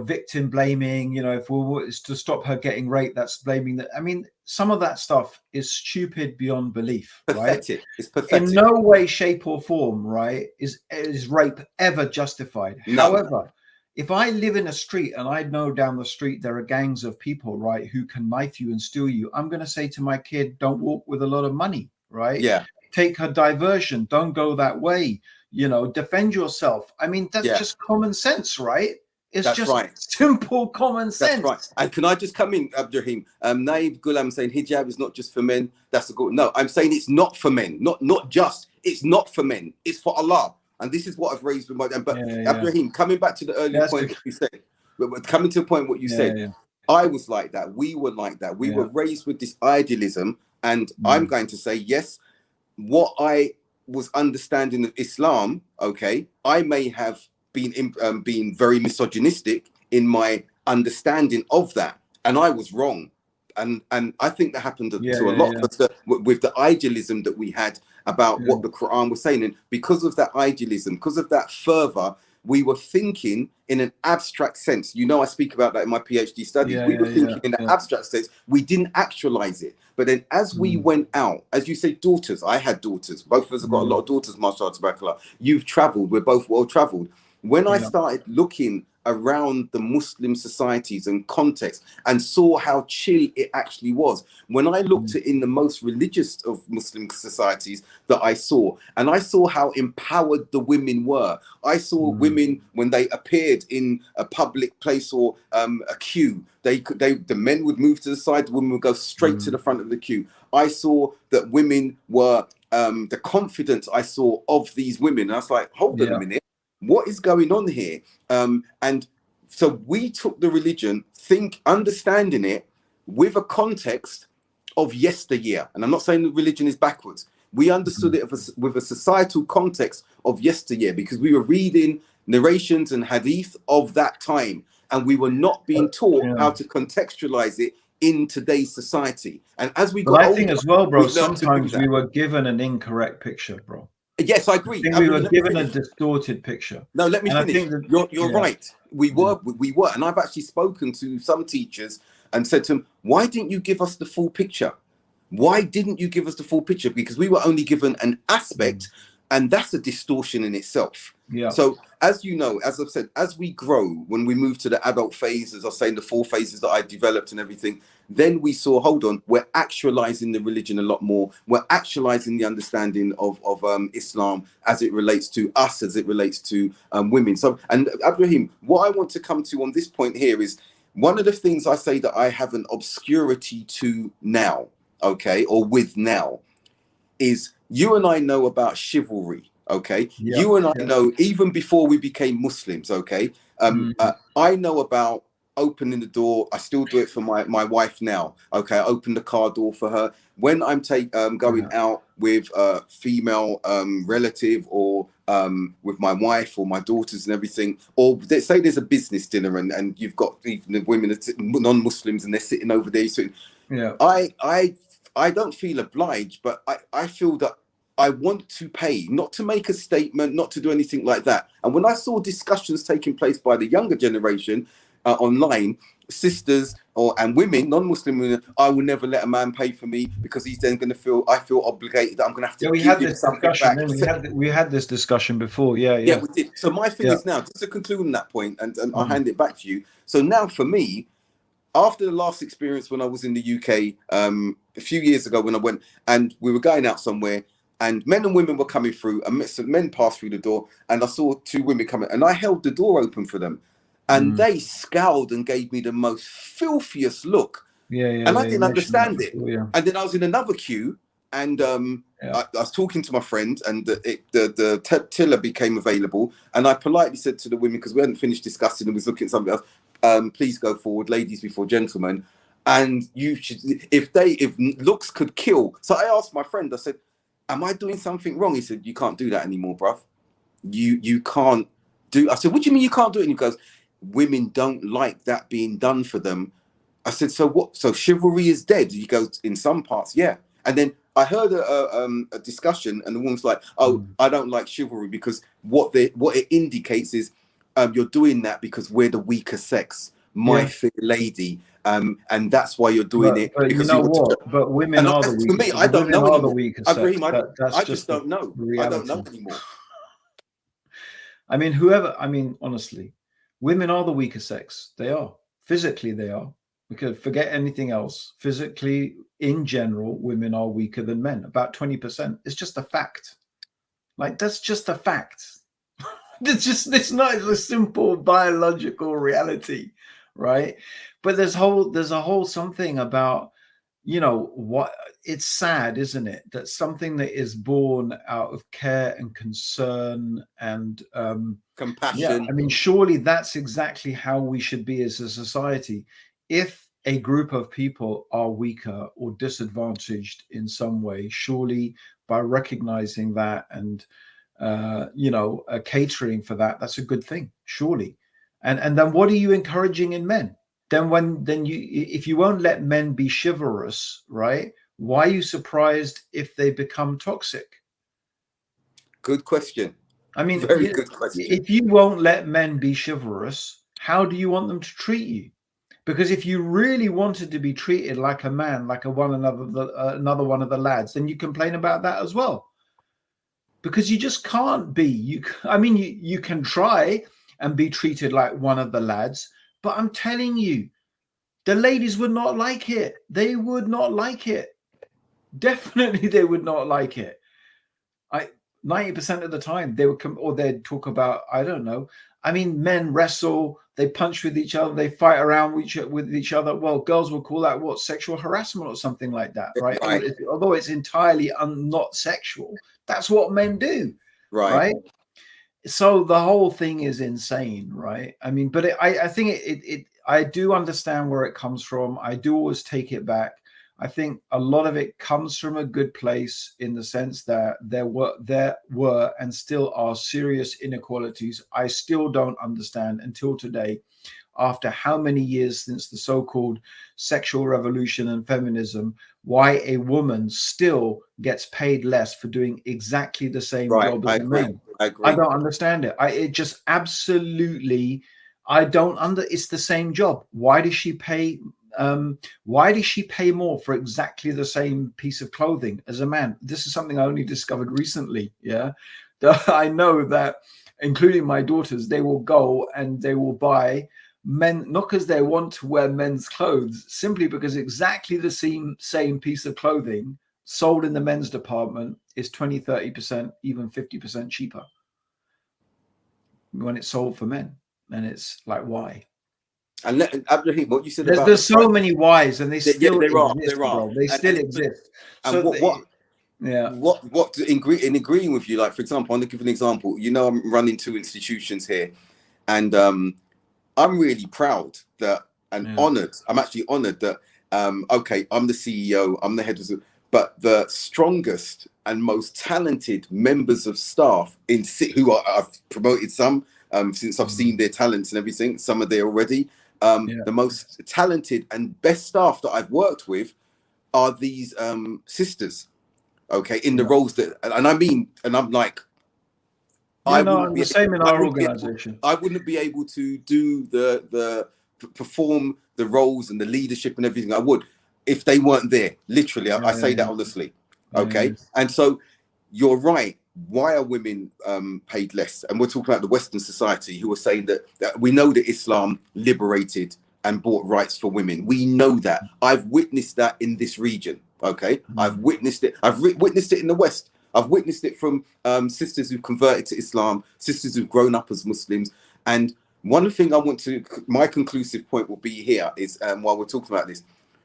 victim blaming, if we were to stop her getting raped, that's blaming that. I mean, some of that stuff is stupid beyond belief, pathetic. Right? It's pathetic. In no way, shape or form, right, is rape ever justified. No. However, if I live in a street and I know down the street there are gangs of people, right, who can knife you and steal you, I'm going to say to my kid, don't walk with a lot of money, right? Yeah. Take a diversion. Don't go that way. You know, defend yourself. I mean, that's Yeah. just common sense, right? It's That's just right. simple common That's right. sense. And can I just come in, Abdurraheem? Naib Ghulam saying hijab is not just for men. That's a good. No, I'm saying it's not for men. Not just. It's not for men. It's for Allah. And this is what I've raised with my. But Abdurraheim, coming back to the earlier point, what you said, but coming to the point, what you said, I was like that. We were like that. We were raised with this idealism, and I'm going to say yes. What I was understanding of Islam, okay, I may have been very misogynistic in my understanding of that, and I was wrong, and I think that happened to a lot of us with the idealism that we had about what the Quran was saying, and because of that idealism, because of that fervor, we were thinking in an abstract sense. You know, I speak about that in my PhD studies. We were thinking in an abstract sense. We didn't actualize it. But then as we went out, as you say, daughters, I had daughters. Both of us have got a lot of daughters, mashallah, tabarakallah. You've traveled. We're both well traveled. When I started looking around the Muslim societies and context and saw how chill it actually was, when I looked at in the most religious of Muslim societies that I saw, and I saw how empowered the women were. I saw women when they appeared in a public place or a queue, the men would move to the side, the women would go straight to the front of the queue. I saw that women were the confidence I saw of these women. And I was like, hold on a minute. What is going on here? And so we took the religion, understanding it with a context of yesteryear. And I'm not saying that religion is backwards. We understood it with a societal context of yesteryear because we were reading narrations and hadith of that time. And we were not being taught how to contextualize it in today's society. And as we got older, I think as well, bro, sometimes we were given an incorrect picture, bro. Yes, I agree. I think we were given a distorted picture. No, let me finish. You're right. We were, and I've actually spoken to some teachers and said to them, "Why didn't you give us the full picture? Why didn't you give us the full picture? Because we were only given an aspect, and that's a distortion in itself." Yeah. So, as you know, as I've said, as we grow, when we move to the adult phase, as I was saying, the 4 phases that I developed and everything, then we saw, hold on, we're actualizing the religion a lot more. We're actualizing the understanding of Islam as it relates to us, as it relates to women. So, and Abdurraheem, what I want to come to on this point here is one of the things I say that I have an obscurity to now, okay, or with now, is you and I know about chivalry. Okay, you and I know even before we became Muslims. Okay, I know about opening the door. I still do it for my wife now. Okay, I open the car door for her when I'm going out with a female relative or with my wife or my daughters and everything. Or they say there's a business dinner and you've got even the women, non-Muslims, and they're sitting over there. So I don't feel obliged, but I feel that I want to pay, not to make a statement, not to do anything like that. And when I saw discussions taking place by the younger generation online, sisters and women, non-Muslim women, I will never let a man pay for me because he's then going to I feel obligated that I'm going to have to give him something back. We had this discussion before. Yeah, we did. So my thing is now, just to conclude on that point, and I'll hand it back to you. So now for me, after the last experience when I was in the UK a few years ago when I went and we were going out somewhere, and men and women were coming through, and some men passed through the door, and I saw 2 women coming, and I held the door open for them, and they scowled and gave me the most filthiest look. And I didn't understand it. And then I was in another queue, and I was talking to my friend, and the tiller became available, and I politely said to the women, because we hadn't finished discussing and was looking at something else, please go forward, ladies before gentlemen. And you should, if looks could kill. So I asked my friend, I said, am I doing something wrong? He said, you can't do that anymore, bruv. You can't do. I said, what do you mean you can't do it? And he goes, women don't like that being done for them. I said, so what? So chivalry is dead? He goes, in some parts, yeah. And then I heard a discussion, and the woman's like, oh, I don't like chivalry because what it indicates is you're doing that because we're the weaker sex, my fair lady. And that's why you're doing it. But because you know what? But women are the weakest. For me, I don't know anymore. I just don't know. I don't know anymore. I mean, honestly, Women are the weaker sex. They are. Physically, they are. We could forget anything else. Physically, in general, women are weaker than men, about 20%. It's just a fact. Like, that's just a fact. It's not a simple biological reality, right? But there's a whole something about, what it's sad, isn't it? That something that is born out of care and concern and yeah, I Compassion. mean, surely that's exactly how we should be as a society. If a group of people are weaker or disadvantaged in some way, surely by recognizing that and catering for that, that's a good thing, surely. And then what are you encouraging in men? Then you, if you won't let men be chivalrous, right? Why are you surprised if they become toxic? Good question. I mean, Very good question. if you won't let men be chivalrous, how do you want them to treat you? Because if you really wanted to be treated like a man, like another one of the lads, then you complain about that as well. Because you just can't be. You can try and be treated like one of the lads, but I'm telling you, the ladies would not like it. They would not like it. Definitely, they would not like it. 90% of the time they would come, or they'd talk about, I don't know. I mean, men wrestle, they punch with each other, they fight around with each other. Well, girls will call that what, sexual harassment or something like that, right? Right. Although it's entirely not sexual, that's what men do, Right. right? So the whole thing is insane, right? I mean, but I think I do understand where it comes from. I do always take it back. I think a lot of it comes from a good place in the sense that there were and still are serious inequalities. I still don't understand until today, after how many years since the so-called sexual revolution and feminism, why a woman still gets paid less for doing exactly the same Right. job I as a agree. man. I I agree. don't understand it. It just absolutely, I don't it's the same job. Why does she pay more for exactly the same piece of clothing as a man? This is something I only discovered recently. Yeah. I know that, including my daughters, they will go and they will buy men, not because they want to wear men's clothes, simply because exactly the same piece of clothing sold in the men's department is 20-30%, even 50% cheaper when it's sold for men. And it's like, why? And Abdurraheem, what you said about the There's so price, many whys, and they still there are, exist, there are, bro. They still exist. and So yeah, in agreeing with you, like for example, I'm going to give an example. I'm running two institutions here, and I'm really proud that and yeah, honored. I'm actually honored that okay, I'm the CEO, I'm the head of, but the strongest and most talented members of staff who I've promoted some since I've seen their talents and everything. Some are there already. yeah, The most talented and best staff that I've worked with are these sisters. Okay, in the yeah. roles that, and I mean, and I'm like, Yeah, I no, wouldn't I'm the be same in I our wouldn't be able, organization. I wouldn't be able to do the perform the roles and the leadership and everything I would if they weren't there. Literally, I Yeah, say that honestly. yeah, Okay, and so you're right. Why are women paid less? And we're talking about the Western society who are saying that we know that Islam liberated and bought rights for women. We know that. I've witnessed that in this region. Okay, I've witnessed it. I've witnessed it in the West. I've witnessed it from sisters who've converted to Islam, sisters who've grown up as Muslims. And one thing my conclusive point will be here is while we're talking about this,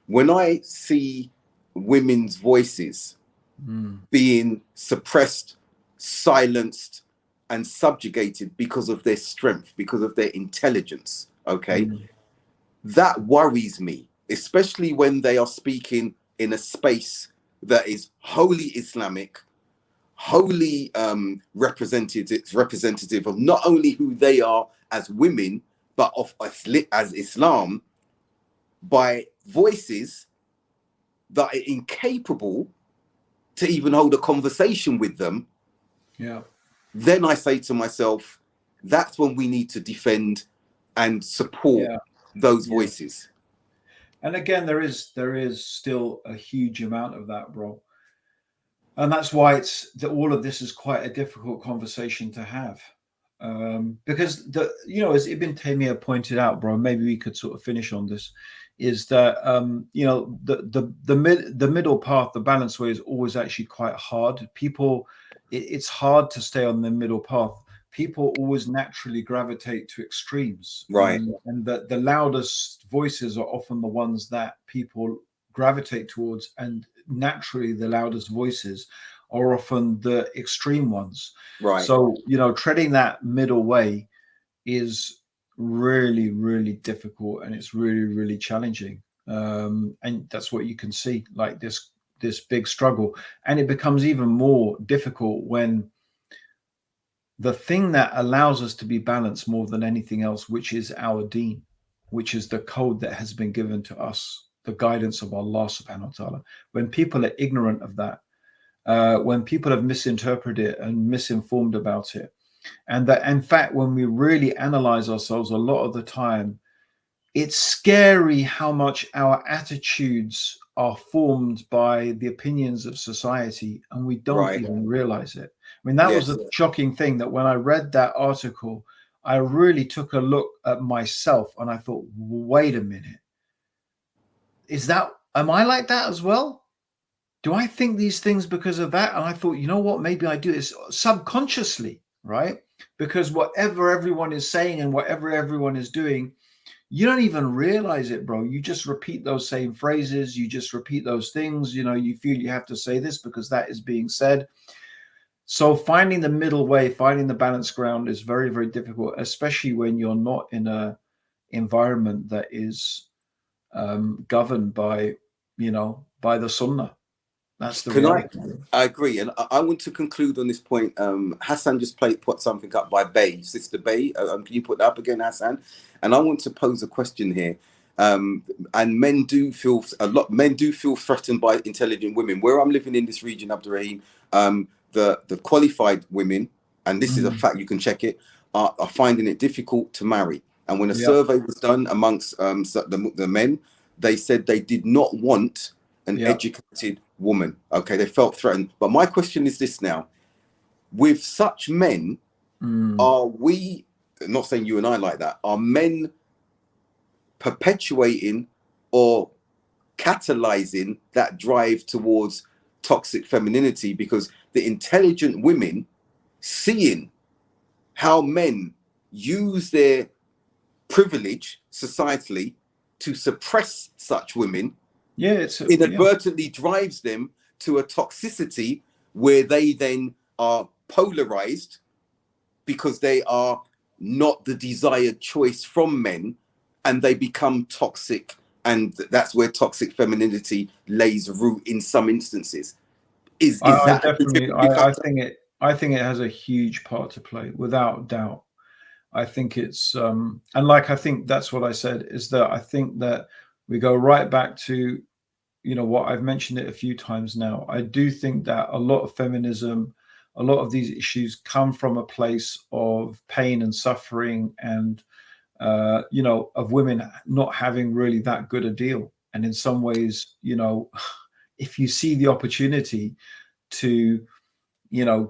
when I see women's voices being suppressed, silenced, and subjugated because of their strength, because of their intelligence, okay, that worries me, especially when they are speaking in a space that is wholly Islamic, wholly representative of not only who they are as women, but of as Islam, by voices that are incapable to even hold a conversation with them. yeah, Then I say to myself, that's when we need to defend and support yeah, those yeah. voices. And again, there is still a huge amount of that, bro. And that's why it's that all of this is quite a difficult conversation to have. Because as Ibn Taymiyyah pointed out, bro, maybe we could sort of finish on this, is that the middle path, the balanced way, is always actually quite hard. It's hard to stay on the middle path. People always naturally gravitate to extremes, Right. and the loudest voices are often the ones that people gravitate towards, and naturally the loudest voices are often the extreme ones. Right. So, treading that middle way is really, really difficult, and it's really, really challenging. And that's what you can see, like this big struggle. And it becomes even more difficult when the thing that allows us to be balanced more than anything else, which is our deen, which is the code that has been given to us, the guidance of Allah subhanahu wa ta'ala. When people are ignorant of that, when people have misinterpreted it and misinformed about it, and that, in fact, when we really analyze ourselves, a lot of the time, it's scary how much our attitudes are formed by the opinions of society, and we don't Right. even realize it. I mean, that was Yes. a shocking thing, that when I read that article, I really took a look at myself and I thought, wait a minute, am I like that as well? Do I think these things because of that? And I thought, you know what, maybe I do. It's subconsciously, right? Because whatever everyone is saying and whatever everyone is doing, you don't even realize it, bro. You just repeat those same phrases. You just repeat those things. You feel you have to say this because that is being said. So finding the middle way, finding the balanced ground is very, very difficult, especially when you're not in a environment that is governed by the Sunnah. That's the Can I? reality. I agree, and I want to conclude on this point. Hassan just put something up by Bay, Sister Bay. Can you put that up again, Hassan? And I want to pose a question here. And men do feel threatened by intelligent women. Where I'm living in this region, Abdurraheem, the qualified women, and this is a fact, you can check it, are finding it difficult to marry. And when a survey was done amongst the men, they said they did not want an educated woman. Okay, they felt threatened. But my question is this now: with such men, are we, not saying you and I like that, are men perpetuating or catalyzing that drive towards toxic femininity? Because the intelligent women, seeing how men use their privilege societally to suppress such women, inadvertently drives them to a toxicity where they then are polarized because they are not the desired choice from men, and they become toxic, and that's where toxic femininity lays root in some instances. Is that definitely, a I think it has a huge part to play, without doubt. I think it's and I think that's what I said, is that I think that we go right back to what I've mentioned it a few times now. I do think that a lot of feminism, a lot of these issues come from a place of pain and suffering, and of women not having really that good a deal. And in some ways, if you see the opportunity to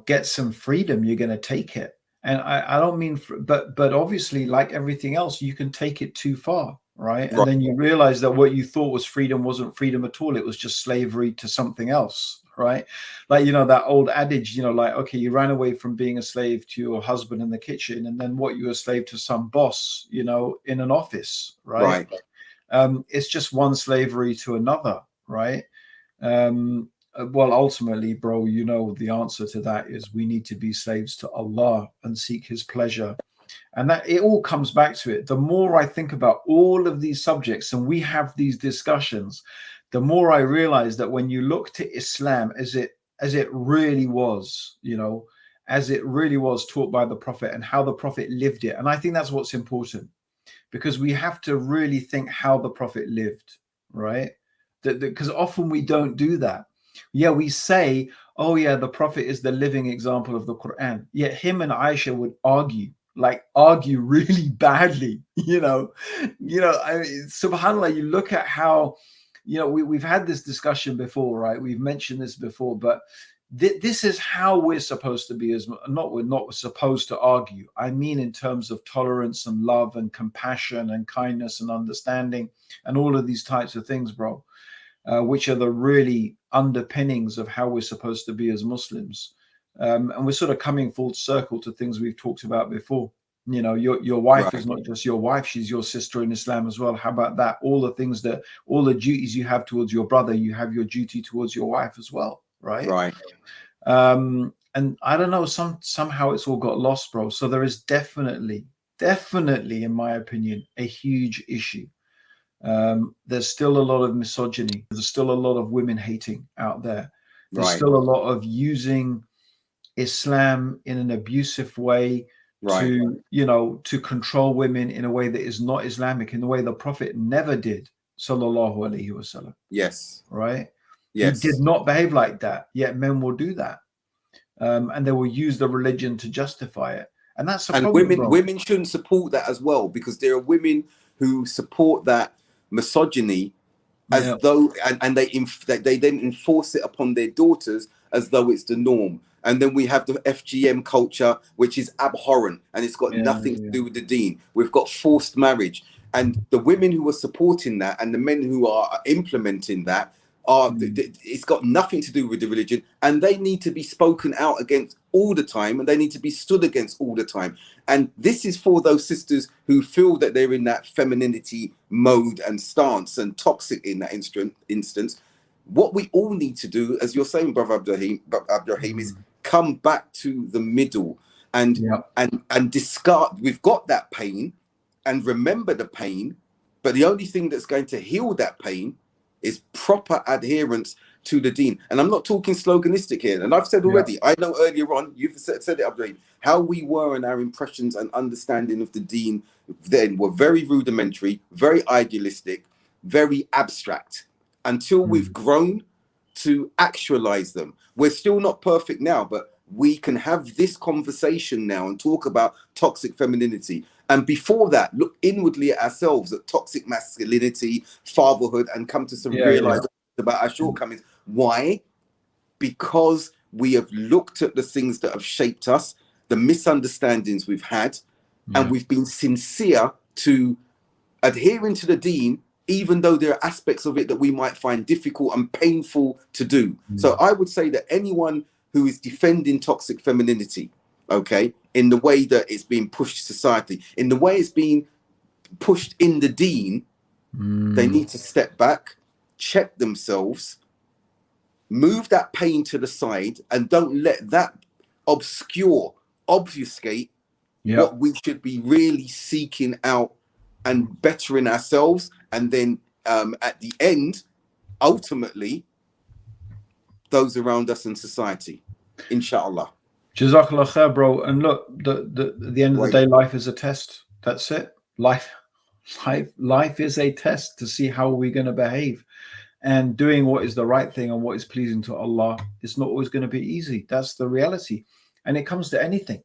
get some freedom, you're going to take it. And I don't mean but obviously, like everything else, you can take it too far, right? And then you realize that what you thought was freedom wasn't freedom at all. It was just slavery to something else, right? Like, that old adage, like, okay, you ran away from being a slave to your husband in the kitchen, and then what, you were a slave to some boss, in an office, right? It's just one slavery to another, right? Well, ultimately, bro, the answer to that is we need to be slaves to Allah and seek his pleasure. And that it all comes back to it. The more I think about all of these subjects and we have these discussions, the more I realize that when you look to Islam as it really was, as it really was taught by the Prophet, and how the Prophet lived it. And I think that's what's important, because we have to really think how the Prophet lived, right? Because often we don't do that. Yeah, we say, oh yeah, the Prophet is the living example of the Quran. Yet him and Aisha would argue really badly. I mean, subhanAllah, you look at how, we've had this discussion before, right? We've mentioned this before, but this is how we're supposed to be, as we're not supposed to argue. I mean, in terms of tolerance and love and compassion and kindness and understanding and all of these types of things, bro, which are the really underpinnings of how we're supposed to be as Muslims. And we're sort of coming full circle to things we've talked about before. You know, your wife is not just your wife, she's your sister in Islam as well. How about that? All the things that, all the duties you have towards your brother, you have your duty towards your wife as well, right? And I don't know, somehow it's all got lost, bro. So there is definitely, in my opinion, a huge issue. There's still a lot of misogyny. There's still a lot of women hating out there. There's still a lot of using Islam in an abusive way to, you know, to control women in a way that is not Islamic, in the way the Prophet never did, sallallahu alaihi wasallam. Yes. Right? Yes. He did not behave like that, yet men will do that. And they will use the religion to justify it. And that's a problem, women shouldn't support that as well, because there are women who support that misogyny as though, and they then enforce it upon their daughters as though it's the norm. And then we have the FGM culture, which is abhorrent, and it's got nothing to do with the deen. We've got forced marriage, and the women who are supporting that and the men who are implementing that are, it's got nothing to do with the religion, and they need to be spoken out against all the time, and they need to be stood against all the time. And this is for those sisters who feel that they're in that femininity mode and stance and toxic in that instance. What we all need to do, as you're saying, brother Abdurraheem, is come back to the middle and discard. We've got that pain, and remember the pain, but the only thing that's going to heal that pain is proper adherence to the deen. And I'm not talking sloganistic here. And I've said already, I know earlier on, you've said it, Abdurrahim, how we were and our impressions and understanding of the deen then were very rudimentary, very idealistic, very abstract, until we've grown to actualize them. We're still not perfect now, but we can have this conversation now and talk about toxic femininity. And before that, look inwardly at ourselves, at toxic masculinity, fatherhood, and come to some realization about our shortcomings. Why? Because we have looked at the things that have shaped us, the misunderstandings we've had, and we've been sincere to adhering to the deen, even though there are aspects of it that we might find difficult and painful to do. So I would say that anyone who is defending toxic femininity, okay, in the way that it's being pushed society, in the way it's being pushed in the deen, they need to step back, check themselves, move that pain to the side, and don't let that obfuscate what we should be really seeking out and bettering ourselves. And then at the end, ultimately, those around us in society, inshallah. Jazakallah khair, bro. And look, the end of the day, life is a test. That's it. Life is a test to see how we're going to behave. And doing what is the right thing and what is pleasing to Allah is not always going to be easy. That's the reality. And it comes to anything,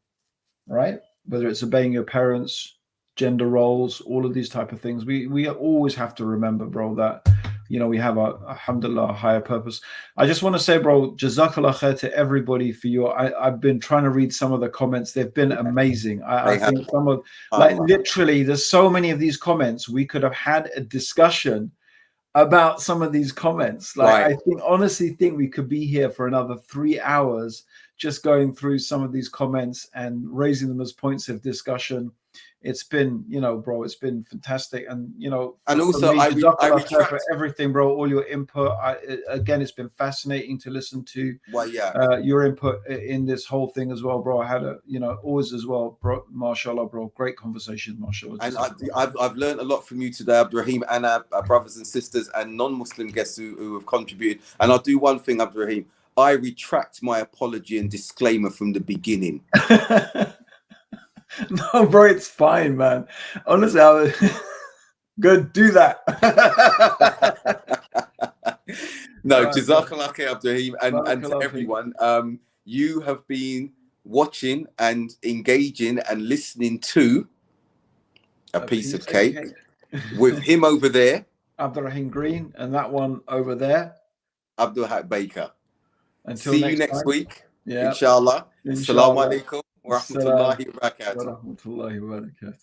right? Whether it's obeying your parents, gender roles, all of these type of things. We always have to remember, bro, that, you know, we have alhamdulillah, a higher purpose. I just want to say, bro, jazakallah khair to everybody for your, I've been trying to read some of the comments. They've been amazing. I think some of, like, literally, there's so many of these comments. We could have had a discussion about some of these comments. Like, I honestly think we could be here for another 3 hours just going through some of these comments and raising them as points of discussion. It's been, you know, bro, it's been fantastic. And, you know, and also I retract for everything, bro, all your input. Again, it's been fascinating to listen to your input in this whole thing as well, bro. I had always as well, bro, mashallah, bro, great conversation, mashallah. And I've learned a lot from you today, Abdurraheem, and our brothers and sisters and non-Muslim guests who have contributed. And I'll do one thing, Abdurraheem. I retract my apology and disclaimer from the beginning. No, bro, it's fine, man. Honestly, good, do that. No, jazakallah khair, Abdurraheem, and to everyone. You have been watching and engaging and listening to a piece of cake with him over there, Abdurraheem Green, and that one over there, Abdul Haqq Baker. Until See you next next time. week. Yeah. Inshallah. Assalamu Inshallah. alaikum wa Salam rahmatullahi wa wa barakatuh. rahmatullahi wa barakatuh.